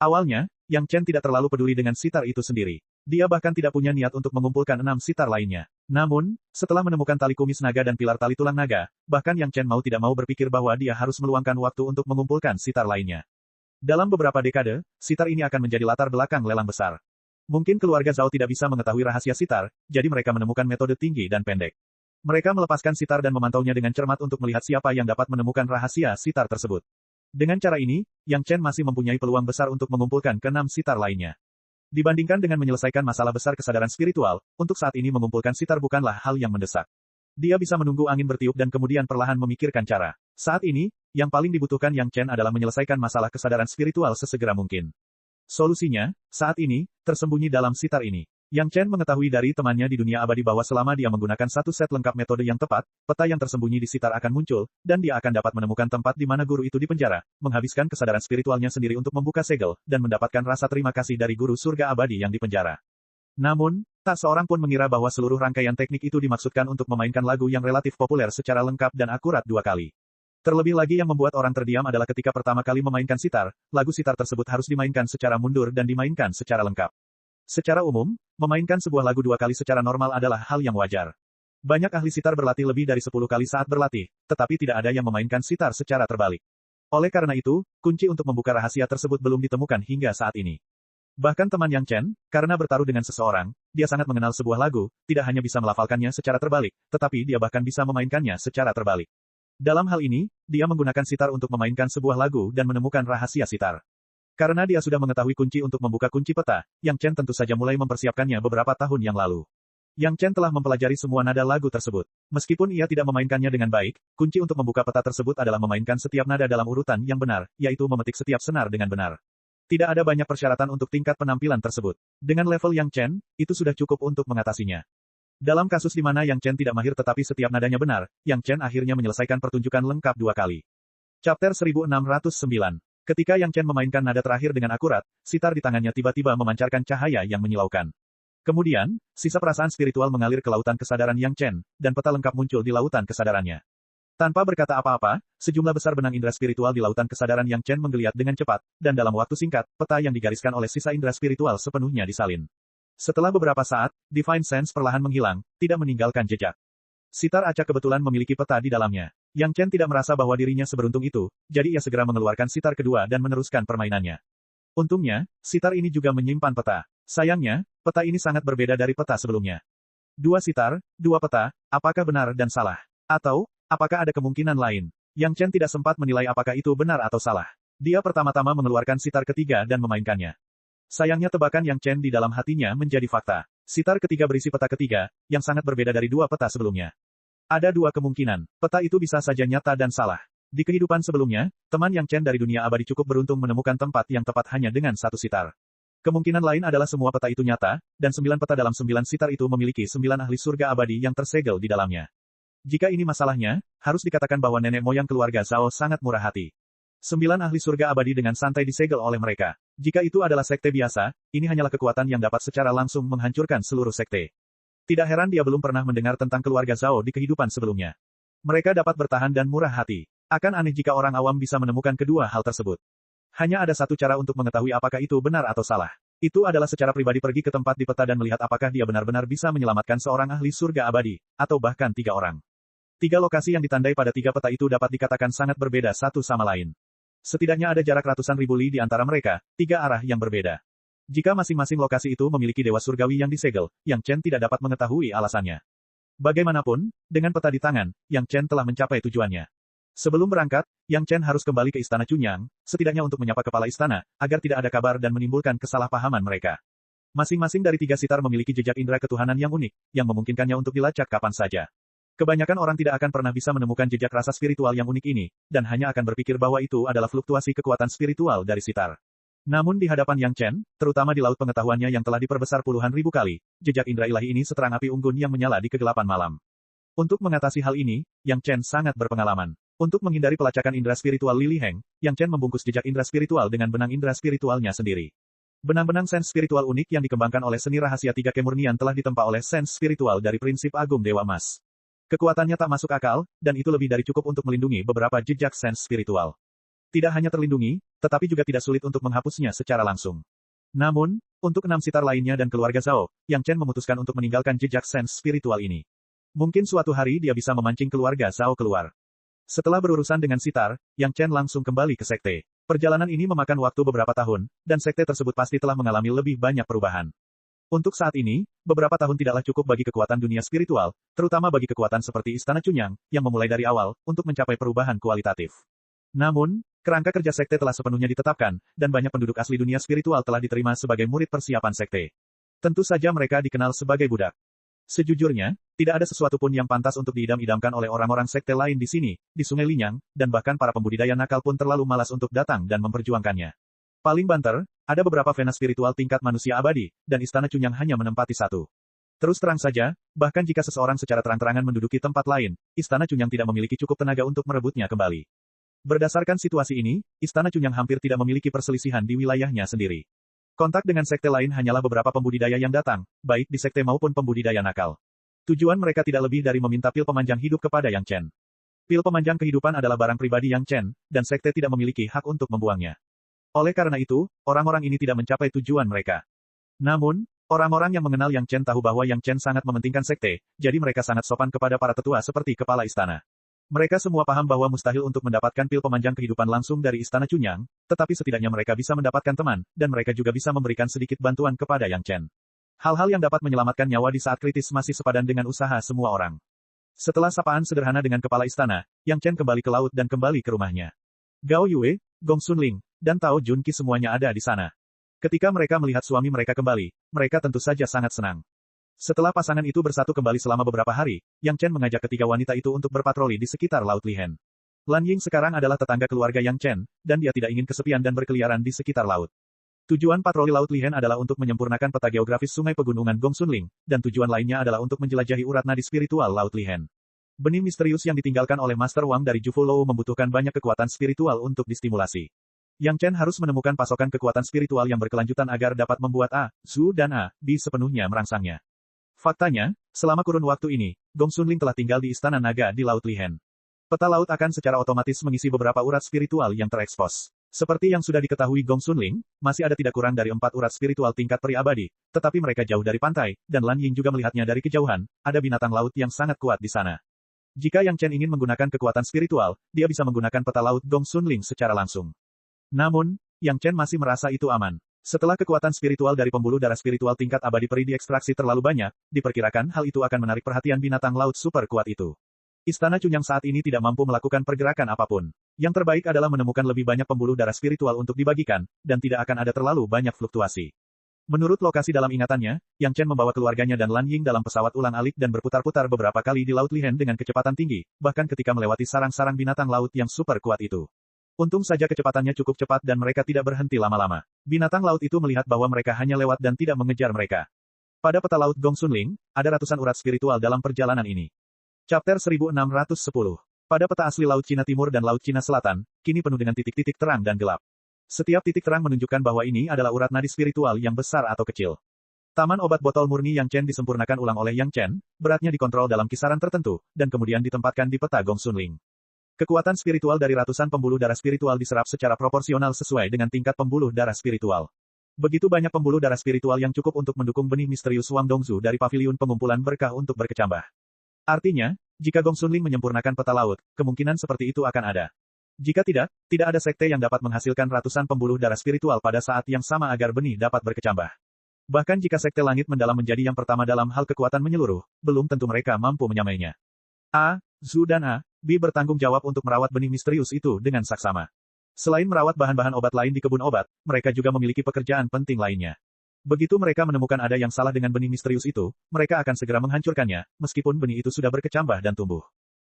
Awalnya, Yang Chen tidak terlalu peduli dengan sitar itu sendiri. Dia bahkan tidak punya niat untuk mengumpulkan 6 sitar lainnya. Namun, setelah menemukan tali kumis naga dan pilar tali tulang naga, bahkan Yang Chen mau tidak mau berpikir bahwa dia harus meluangkan waktu untuk mengumpulkan sitar lainnya. Dalam beberapa dekade, sitar ini akan menjadi latar belakang lelang besar. Mungkin keluarga Zhao tidak bisa mengetahui rahasia sitar, jadi mereka menemukan metode tinggi dan pendek. Mereka melepaskan sitar dan memantaunya dengan cermat untuk melihat siapa yang dapat menemukan rahasia sitar tersebut. Dengan cara ini, Yang Chen masih mempunyai peluang besar untuk mengumpulkan ke-6 sitar lainnya. Dibandingkan dengan menyelesaikan masalah besar kesadaran spiritual, untuk saat ini mengumpulkan sitar bukanlah hal yang mendesak. Dia bisa menunggu angin bertiup dan kemudian perlahan memikirkan cara. Saat ini, yang paling dibutuhkan Yang Chen adalah menyelesaikan masalah kesadaran spiritual sesegera mungkin. Solusinya, saat ini, tersembunyi dalam sitar ini. Yang Chen mengetahui dari temannya di dunia abadi bahwa selama dia menggunakan 1 set lengkap metode yang tepat, peta yang tersembunyi di sitar akan muncul, dan dia akan dapat menemukan tempat di mana guru itu dipenjara, menghabiskan kesadaran spiritualnya sendiri untuk membuka segel, dan mendapatkan rasa terima kasih dari guru surga abadi yang dipenjara. Namun, tak seorang pun mengira bahwa seluruh rangkaian teknik itu dimaksudkan untuk memainkan lagu yang relatif populer secara lengkap dan akurat 2 kali. Terlebih lagi yang membuat orang terdiam adalah ketika pertama kali memainkan sitar, lagu sitar tersebut harus dimainkan secara mundur dan dimainkan secara lengkap. Secara umum, memainkan sebuah lagu 2 kali secara normal adalah hal yang wajar. Banyak ahli sitar berlatih lebih dari 10 kali saat berlatih, tetapi tidak ada yang memainkan sitar secara terbalik. Oleh karena itu, kunci untuk membuka rahasia tersebut belum ditemukan hingga saat ini. Bahkan teman Yang Chen, karena bertaruh dengan seseorang, dia sangat mengenal sebuah lagu, tidak hanya bisa melafalkannya secara terbalik, tetapi dia bahkan bisa memainkannya secara terbalik. Dalam hal ini, dia menggunakan sitar untuk memainkan sebuah lagu dan menemukan rahasia sitar. Karena dia sudah mengetahui kunci untuk membuka kunci peta, Yang Chen tentu saja mulai mempersiapkannya beberapa tahun yang lalu. Yang Chen telah mempelajari semua nada lagu tersebut. Meskipun ia tidak memainkannya dengan baik, kunci untuk membuka peta tersebut adalah memainkan setiap nada dalam urutan yang benar, yaitu memetik setiap senar dengan benar. Tidak ada banyak persyaratan untuk tingkat penampilan tersebut. Dengan level Yang Chen, itu sudah cukup untuk mengatasinya. Dalam kasus di mana Yang Chen tidak mahir tetapi setiap nadanya benar, Yang Chen akhirnya menyelesaikan pertunjukan lengkap 2 kali. Chapter 1609. Ketika Yang Chen memainkan nada terakhir dengan akurat, sitar di tangannya tiba-tiba memancarkan cahaya yang menyilaukan. Kemudian, sisa perasaan spiritual mengalir ke lautan kesadaran Yang Chen, dan peta lengkap muncul di lautan kesadarannya. Tanpa berkata apa-apa, sejumlah besar benang indera spiritual di lautan kesadaran Yang Chen menggeliat dengan cepat, dan dalam waktu singkat, peta yang digariskan oleh sisa indera spiritual sepenuhnya disalin. Setelah beberapa saat, Divine Sense perlahan menghilang, tidak meninggalkan jejak. Sitar acak kebetulan memiliki peta di dalamnya. Yang Chen tidak merasa bahwa dirinya seberuntung itu, jadi ia segera mengeluarkan sitar kedua dan meneruskan permainannya. Untungnya, sitar ini juga menyimpan peta. Sayangnya, peta ini sangat berbeda dari peta sebelumnya. 2 sitar, 2 peta, apakah benar dan salah? Atau, apakah ada kemungkinan lain? Yang Chen tidak sempat menilai apakah itu benar atau salah. Dia pertama-tama mengeluarkan sitar ketiga dan memainkannya. Sayangnya tebakan Yang Chen di dalam hatinya menjadi fakta. Sitar ketiga berisi peta ketiga, yang sangat berbeda dari 2 peta sebelumnya. Ada 2 kemungkinan. Peta itu bisa saja nyata dan salah. Di kehidupan sebelumnya, teman Yang Chen dari dunia abadi cukup beruntung menemukan tempat yang tepat hanya dengan 1 sitar. Kemungkinan lain adalah semua peta itu nyata, dan 9 peta dalam 9 sitar itu memiliki 9 ahli surga abadi yang tersegel di dalamnya. Jika ini masalahnya, harus dikatakan bahwa nenek moyang keluarga Zhao sangat murah hati. 9 ahli surga abadi dengan santai disegel oleh mereka. Jika itu adalah sekte biasa, ini hanyalah kekuatan yang dapat secara langsung menghancurkan seluruh sekte. Tidak heran dia belum pernah mendengar tentang keluarga Zhao di kehidupan sebelumnya. Mereka dapat bertahan dan murah hati. Akan aneh jika orang awam bisa menemukan kedua hal tersebut. Hanya ada satu cara untuk mengetahui apakah itu benar atau salah. Itu adalah secara pribadi pergi ke tempat di peta dan melihat apakah dia benar-benar bisa menyelamatkan seorang ahli surga abadi, atau bahkan 3 orang. 3 lokasi yang ditandai pada 3 peta itu dapat dikatakan sangat berbeda satu sama lain. Setidaknya ada jarak ratusan ribu li di antara mereka, 3 arah yang berbeda. Jika masing-masing lokasi itu memiliki dewa surgawi yang disegel, Yang Chen tidak dapat mengetahui alasannya. Bagaimanapun, dengan peta di tangan, Yang Chen telah mencapai tujuannya. Sebelum berangkat, Yang Chen harus kembali ke Istana Chunyang, setidaknya untuk menyapa kepala istana, agar tidak ada kabar dan menimbulkan kesalahpahaman mereka. Masing-masing dari 3 sitar memiliki jejak indera ketuhanan yang unik, yang memungkinkannya untuk dilacak kapan saja. Kebanyakan orang tidak akan pernah bisa menemukan jejak rasa spiritual yang unik ini, dan hanya akan berpikir bahwa itu adalah fluktuasi kekuatan spiritual dari sitar. Namun di hadapan Yang Chen, terutama di laut pengetahuannya yang telah diperbesar puluhan ribu kali, jejak indera ilahi ini seterang api unggun yang menyala di kegelapan malam. Untuk mengatasi hal ini, Yang Chen sangat berpengalaman. Untuk menghindari pelacakan indera spiritual Lili Heng, Yang Chen membungkus jejak indera spiritual dengan benang indera spiritualnya sendiri. Benang-benang sens spiritual unik yang dikembangkan oleh seni rahasia 3 kemurnian telah ditempa oleh sens spiritual dari prinsip agung Dewa Emas. Kekuatannya tak masuk akal, dan itu lebih dari cukup untuk melindungi beberapa jejak sens spiritual. Tidak hanya terlindungi, tetapi juga tidak sulit untuk menghapusnya secara langsung. Namun, untuk 6 sitar lainnya dan keluarga Zhao, Yang Chen memutuskan untuk meninggalkan jejak sens spiritual ini. Mungkin suatu hari dia bisa memancing keluarga Zhao keluar. Setelah berurusan dengan sitar, Yang Chen langsung kembali ke sekte. Perjalanan ini memakan waktu beberapa tahun, dan sekte tersebut pasti telah mengalami lebih banyak perubahan. Untuk saat ini, beberapa tahun tidaklah cukup bagi kekuatan dunia spiritual, terutama bagi kekuatan seperti Istana Chunyang, yang memulai dari awal, untuk mencapai perubahan kualitatif. Namun, kerangka kerja sekte telah sepenuhnya ditetapkan, dan banyak penduduk asli dunia spiritual telah diterima sebagai murid persiapan sekte. Tentu saja mereka dikenal sebagai budak. Sejujurnya, tidak ada sesuatu pun yang pantas untuk diidam-idamkan oleh orang-orang sekte lain di sini, di Sungai Linyang, dan bahkan para pembudidaya nakal pun terlalu malas untuk datang dan memperjuangkannya. Paling banter, ada beberapa vena spiritual tingkat manusia abadi, dan Istana Chunyang hanya menempati 1. Terus terang saja, bahkan jika seseorang secara terang-terangan menduduki tempat lain, Istana Chunyang tidak memiliki cukup tenaga untuk merebutnya kembali. Berdasarkan situasi ini, Istana Chunyang hampir tidak memiliki perselisihan di wilayahnya sendiri. Kontak dengan sekte lain hanyalah beberapa pembudidaya yang datang, baik di sekte maupun pembudidaya nakal. Tujuan mereka tidak lebih dari meminta pil pemanjang hidup kepada Yang Chen. Pil pemanjang kehidupan adalah barang pribadi Yang Chen, dan sekte tidak memiliki hak untuk membuangnya. Oleh karena itu, orang-orang ini tidak mencapai tujuan mereka. Namun, orang-orang yang mengenal Yang Chen tahu bahwa Yang Chen sangat mementingkan sekte, jadi mereka sangat sopan kepada para tetua seperti kepala istana. Mereka semua paham bahwa mustahil untuk mendapatkan pil pemanjang kehidupan langsung dari Istana Chunyang, tetapi setidaknya mereka bisa mendapatkan teman, dan mereka juga bisa memberikan sedikit bantuan kepada Yang Chen. Hal-hal yang dapat menyelamatkan nyawa di saat kritis masih sepadan dengan usaha semua orang. Setelah sapaan sederhana dengan kepala istana, Yang Chen kembali ke laut dan kembali ke rumahnya. Gao Yue, Gong Sunling, dan Tao Junqi semuanya ada di sana. Ketika mereka melihat suami mereka kembali, mereka tentu saja sangat senang. Setelah pasangan itu bersatu kembali selama beberapa hari, Yang Chen mengajak ketiga wanita itu untuk berpatroli di sekitar Laut Lihen. Lan Ying sekarang adalah tetangga keluarga Yang Chen, dan dia tidak ingin kesepian dan berkeliaran di sekitar laut. Tujuan patroli Laut Lihen adalah untuk menyempurnakan peta geografis sungai pegunungan Gong Sunling, dan tujuan lainnya adalah untuk menjelajahi urat nadi spiritual Laut Lihen. Benih misterius yang ditinggalkan oleh Master Wang dari Jufu Lou membutuhkan banyak kekuatan spiritual untuk distimulasi. Yang Chen harus menemukan pasokan kekuatan spiritual yang berkelanjutan agar dapat membuat A, Zhu dan A, B sepenuhnya merangsangnya. Faktanya, selama kurun waktu ini, Gong Sunling telah tinggal di Istana Naga di Laut Lihen. Peta laut akan secara otomatis mengisi beberapa urat spiritual yang terekspos. Seperti yang sudah diketahui Gong Sunling, masih ada tidak kurang dari 4 urat spiritual tingkat peri abadi, tetapi mereka jauh dari pantai, dan Lan Ying juga melihatnya dari kejauhan, ada binatang laut yang sangat kuat di sana. Jika Yang Chen ingin menggunakan kekuatan spiritual, dia bisa menggunakan peta laut Gong Sunling secara langsung. Namun, Yang Chen masih merasa itu aman. Setelah kekuatan spiritual dari pembuluh darah spiritual tingkat abadi peri diekstraksi terlalu banyak, diperkirakan hal itu akan menarik perhatian binatang laut super kuat itu. Istana Chunyang saat ini tidak mampu melakukan pergerakan apapun. Yang terbaik adalah menemukan lebih banyak pembuluh darah spiritual untuk dibagikan, dan tidak akan ada terlalu banyak fluktuasi. Menurut lokasi dalam ingatannya, Yang Chen membawa keluarganya dan Lan Ying dalam pesawat ulang-alik dan berputar-putar beberapa kali di Laut Lihen dengan kecepatan tinggi, bahkan ketika melewati sarang-sarang binatang laut yang super kuat itu. Untung saja kecepatannya cukup cepat dan mereka tidak berhenti lama-lama. Binatang laut itu melihat bahwa mereka hanya lewat dan tidak mengejar mereka. Pada peta laut Gong Sunling, ada ratusan urat spiritual dalam perjalanan ini. Chapter 1610. Pada peta asli Laut Cina Timur dan Laut Cina Selatan, kini penuh dengan titik-titik terang dan gelap. Setiap titik terang menunjukkan bahwa ini adalah urat nadi spiritual yang besar atau kecil. Taman obat botol murni Yang Chen disempurnakan ulang oleh Yang Chen, beratnya dikontrol dalam kisaran tertentu, dan kemudian ditempatkan di peta Gong Sunling. Kekuatan spiritual dari ratusan pembuluh darah spiritual diserap secara proporsional sesuai dengan tingkat pembuluh darah spiritual. Begitu banyak pembuluh darah spiritual yang cukup untuk mendukung benih misterius Wang Dongzu dari paviliun pengumpulan berkah untuk berkecambah. Artinya, jika Gong Sunling menyempurnakan peta laut, kemungkinan seperti itu akan ada. Jika tidak, tidak ada sekte yang dapat menghasilkan ratusan pembuluh darah spiritual pada saat yang sama agar benih dapat berkecambah. Bahkan jika sekte langit mendalam menjadi yang pertama dalam hal kekuatan menyeluruh, belum tentu mereka mampu menyamainya. A. Zhu dan A. B bertanggung jawab untuk merawat benih misterius itu dengan saksama. Selain merawat bahan-bahan obat lain di kebun obat, mereka juga memiliki pekerjaan penting lainnya. Begitu mereka menemukan ada yang salah dengan benih misterius itu, mereka akan segera menghancurkannya, meskipun benih itu sudah berkecambah dan tumbuh.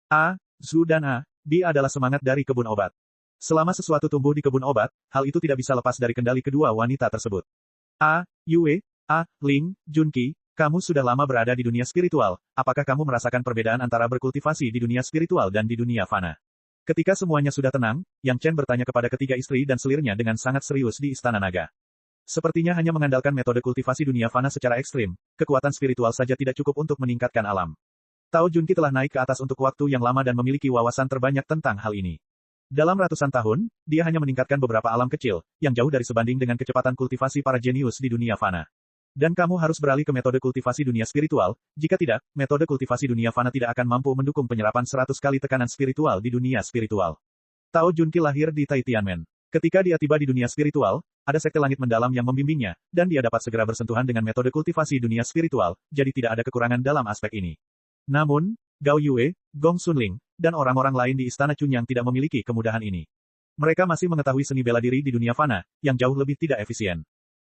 A. Zhu dan A. B adalah semangat dari kebun obat. Selama sesuatu tumbuh di kebun obat, hal itu tidak bisa lepas dari kendali kedua wanita tersebut. A. Yue, A. Ling, Junqi, kamu sudah lama berada di dunia spiritual, apakah kamu merasakan perbedaan antara berkultivasi di dunia spiritual dan di dunia fana? Ketika semuanya sudah tenang, Yang Chen bertanya kepada ketiga istri dan selirnya dengan sangat serius di Istana Naga. Sepertinya hanya mengandalkan metode kultivasi dunia fana secara ekstrim, kekuatan spiritual saja tidak cukup untuk meningkatkan alam. Tao Junqi telah naik ke atas untuk waktu yang lama dan memiliki wawasan terbanyak tentang hal ini. Dalam ratusan tahun, dia hanya meningkatkan beberapa alam kecil, yang jauh dari sebanding dengan kecepatan kultivasi para jenius di dunia fana. Dan kamu harus beralih ke metode kultivasi dunia spiritual, jika tidak, metode kultivasi dunia fana tidak akan mampu mendukung penyerapan 100 kali tekanan spiritual di dunia spiritual. Tao Junqi lahir di Tai Tianmen. Ketika dia tiba di dunia spiritual, ada sekte langit mendalam yang membimbingnya, dan dia dapat segera bersentuhan dengan metode kultivasi dunia spiritual, jadi tidak ada kekurangan dalam aspek ini. Namun, Gao Yue, Gong Sunling, dan orang-orang lain di Istana Chunyang tidak memiliki kemudahan ini. Mereka masih mengetahui seni bela diri di dunia fana, yang jauh lebih tidak efisien.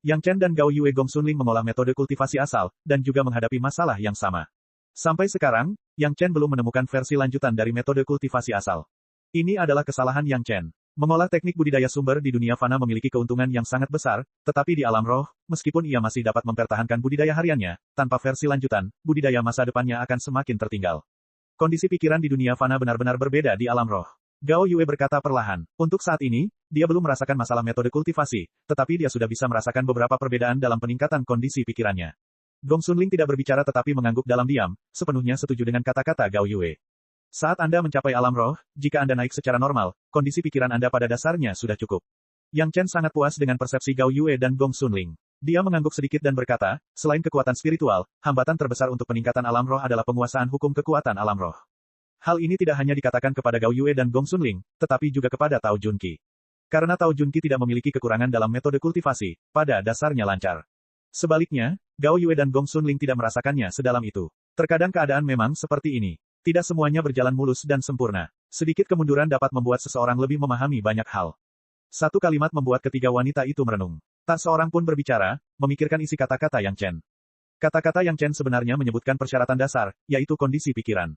Yang Chen dan Gao Yue Gong Sunling mengolah metode kultivasi asal, dan juga menghadapi masalah yang sama. Sampai sekarang, Yang Chen belum menemukan versi lanjutan dari metode kultivasi asal. Ini adalah kesalahan Yang Chen. Mengolah teknik budidaya sumber di dunia fana memiliki keuntungan yang sangat besar, tetapi di alam roh, meskipun ia masih dapat mempertahankan budidaya hariannya, tanpa versi lanjutan, budidaya masa depannya akan semakin tertinggal. Kondisi pikiran di dunia fana benar-benar berbeda di alam roh. Gao Yue berkata perlahan. Untuk saat ini, dia belum merasakan masalah metode kultivasi, tetapi dia sudah bisa merasakan beberapa perbedaan dalam peningkatan kondisi pikirannya. Gong Sunling tidak berbicara tetapi mengangguk dalam diam, sepenuhnya setuju dengan kata-kata Gao Yue. Saat Anda mencapai alam roh, jika Anda naik secara normal, kondisi pikiran Anda pada dasarnya sudah cukup. Yang Chen sangat puas dengan persepsi Gao Yue dan Gong Sunling. Dia mengangguk sedikit dan berkata, selain kekuatan spiritual, hambatan terbesar untuk peningkatan alam roh adalah penguasaan hukum kekuatan alam roh. Hal ini tidak hanya dikatakan kepada Gao Yue dan Gong Sunling, tetapi juga kepada Tao Junqi. Karena Tao Junqi tidak memiliki kekurangan dalam metode kultivasi, pada dasarnya lancar. Sebaliknya, Gao Yue dan Gong Sunling tidak merasakannya sedalam itu. Terkadang keadaan memang seperti ini. Tidak semuanya berjalan mulus dan sempurna. Sedikit kemunduran dapat membuat seseorang lebih memahami banyak hal. Satu kalimat membuat ketiga wanita itu merenung. Tak seorang pun berbicara, memikirkan isi kata-kata Yang Chen. Kata-kata Yang Chen sebenarnya menyebutkan persyaratan dasar, yaitu kondisi pikiran.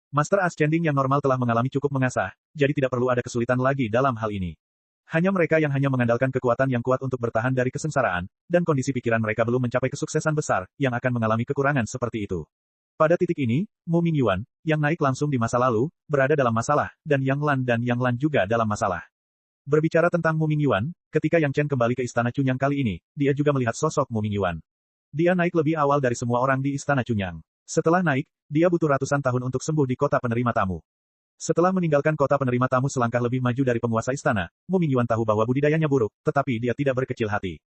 Master Ascending yang normal telah mengalami cukup mengasah, jadi tidak perlu ada kesulitan lagi dalam hal ini. Hanya mereka yang hanya mengandalkan kekuatan yang kuat untuk bertahan dari kesengsaraan, dan kondisi pikiran mereka belum mencapai kesuksesan besar, yang akan mengalami kekurangan seperti itu. Pada titik ini, Mu Mingyuan, yang naik langsung di masa lalu, berada dalam masalah, dan Yang Lan juga dalam masalah. Berbicara tentang Mu Mingyuan, ketika Yang Chen kembali ke Istana Chunyang kali ini, dia juga melihat sosok Mu Mingyuan. Dia naik lebih awal dari semua orang di Istana Chunyang. Setelah naik, dia butuh ratusan tahun untuk sembuh di kota penerima tamu. Setelah meninggalkan kota penerima tamu selangkah lebih maju dari penguasa istana, Mu Mingyuan tahu bahwa budidayanya buruk, tetapi dia tidak berkecil hati.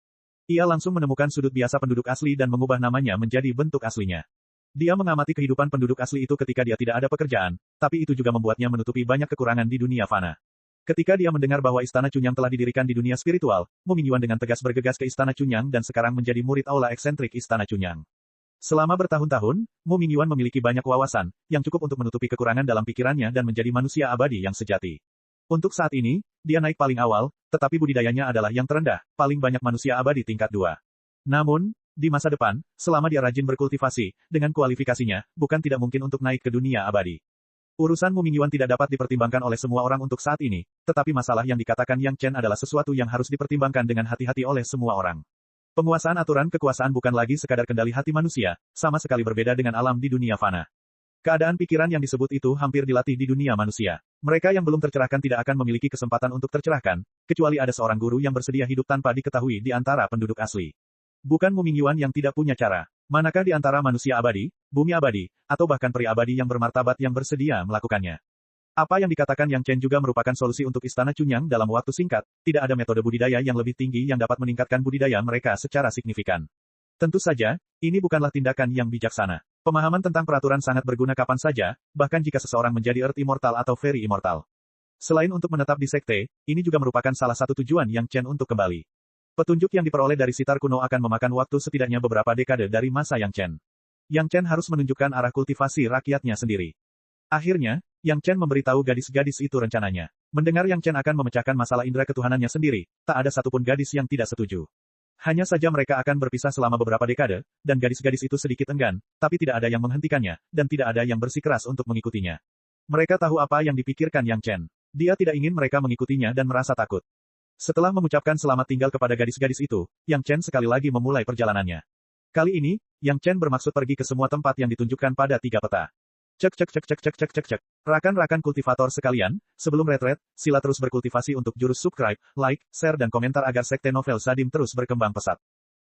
Ia langsung menemukan sudut biasa penduduk asli dan mengubah namanya menjadi bentuk aslinya. Dia mengamati kehidupan penduduk asli itu ketika dia tidak ada pekerjaan, tapi itu juga membuatnya menutupi banyak kekurangan di dunia fana. Ketika dia mendengar bahwa Istana Chunyang telah didirikan di dunia spiritual, Mu Mingyuan dengan tegas bergegas ke Istana Chunyang dan sekarang menjadi murid aula eksentrik Istana Chunyang. Selama bertahun-tahun, Mu Mingyuan memiliki banyak wawasan, yang cukup untuk menutupi kekurangan dalam pikirannya dan menjadi manusia abadi yang sejati. Untuk saat ini, dia naik paling awal, tetapi budidayanya adalah yang terendah, paling banyak manusia abadi tingkat 2. Namun, di masa depan, selama dia rajin berkultivasi, dengan kualifikasinya, bukan tidak mungkin untuk naik ke dunia abadi. Urusan Mu Mingyuan tidak dapat dipertimbangkan oleh semua orang untuk saat ini, tetapi masalah yang dikatakan Yang Chen adalah sesuatu yang harus dipertimbangkan dengan hati-hati oleh semua orang. Penguasaan aturan kekuasaan bukan lagi sekadar kendali hati manusia, sama sekali berbeda dengan alam di dunia fana. Keadaan pikiran yang disebut itu hampir dilatih di dunia manusia. Mereka yang belum tercerahkan tidak akan memiliki kesempatan untuk tercerahkan, kecuali ada seorang guru yang bersedia hidup tanpa diketahui di antara penduduk asli. Bukan Mu Mingyuan yang tidak punya cara. Manakah di antara manusia abadi, bumi abadi, atau bahkan peri abadi yang bermartabat yang bersedia melakukannya? Apa yang dikatakan Yang Chen juga merupakan solusi untuk Istana Chunyang dalam waktu singkat, tidak ada metode budidaya yang lebih tinggi yang dapat meningkatkan budidaya mereka secara signifikan. Tentu saja, ini bukanlah tindakan yang bijaksana. Pemahaman tentang peraturan sangat berguna kapan saja, bahkan jika seseorang menjadi Earth Immortal atau Fairy Immortal. Selain untuk menetap di sekte, ini juga merupakan salah satu tujuan Yang Chen untuk kembali. Petunjuk yang diperoleh dari sitar kuno akan memakan waktu setidaknya beberapa dekade dari masa Yang Chen. Yang Chen harus menunjukkan arah kultivasi rakyatnya sendiri. Akhirnya, Yang Chen memberitahu gadis-gadis itu rencananya. Mendengar Yang Chen akan memecahkan masalah indera ketuhanannya sendiri, tak ada satupun gadis yang tidak setuju. Hanya saja mereka akan berpisah selama beberapa dekade, dan gadis-gadis itu sedikit enggan, tapi tidak ada yang menghentikannya, dan tidak ada yang bersikeras untuk mengikutinya. Mereka tahu apa yang dipikirkan Yang Chen. Dia tidak ingin mereka mengikutinya dan merasa takut. Setelah mengucapkan selamat tinggal kepada gadis-gadis itu, Yang Chen sekali lagi memulai perjalanannya. Kali ini, Yang Chen bermaksud pergi ke semua tempat yang ditunjukkan pada 3 peta. Cek cek cek cek cek cek cek cek. Rakan-rakan kultivator sekalian, sebelum retret, sila terus berkultivasi untuk jurus subscribe, like, share dan komentar agar sekte novel Sadim terus berkembang pesat.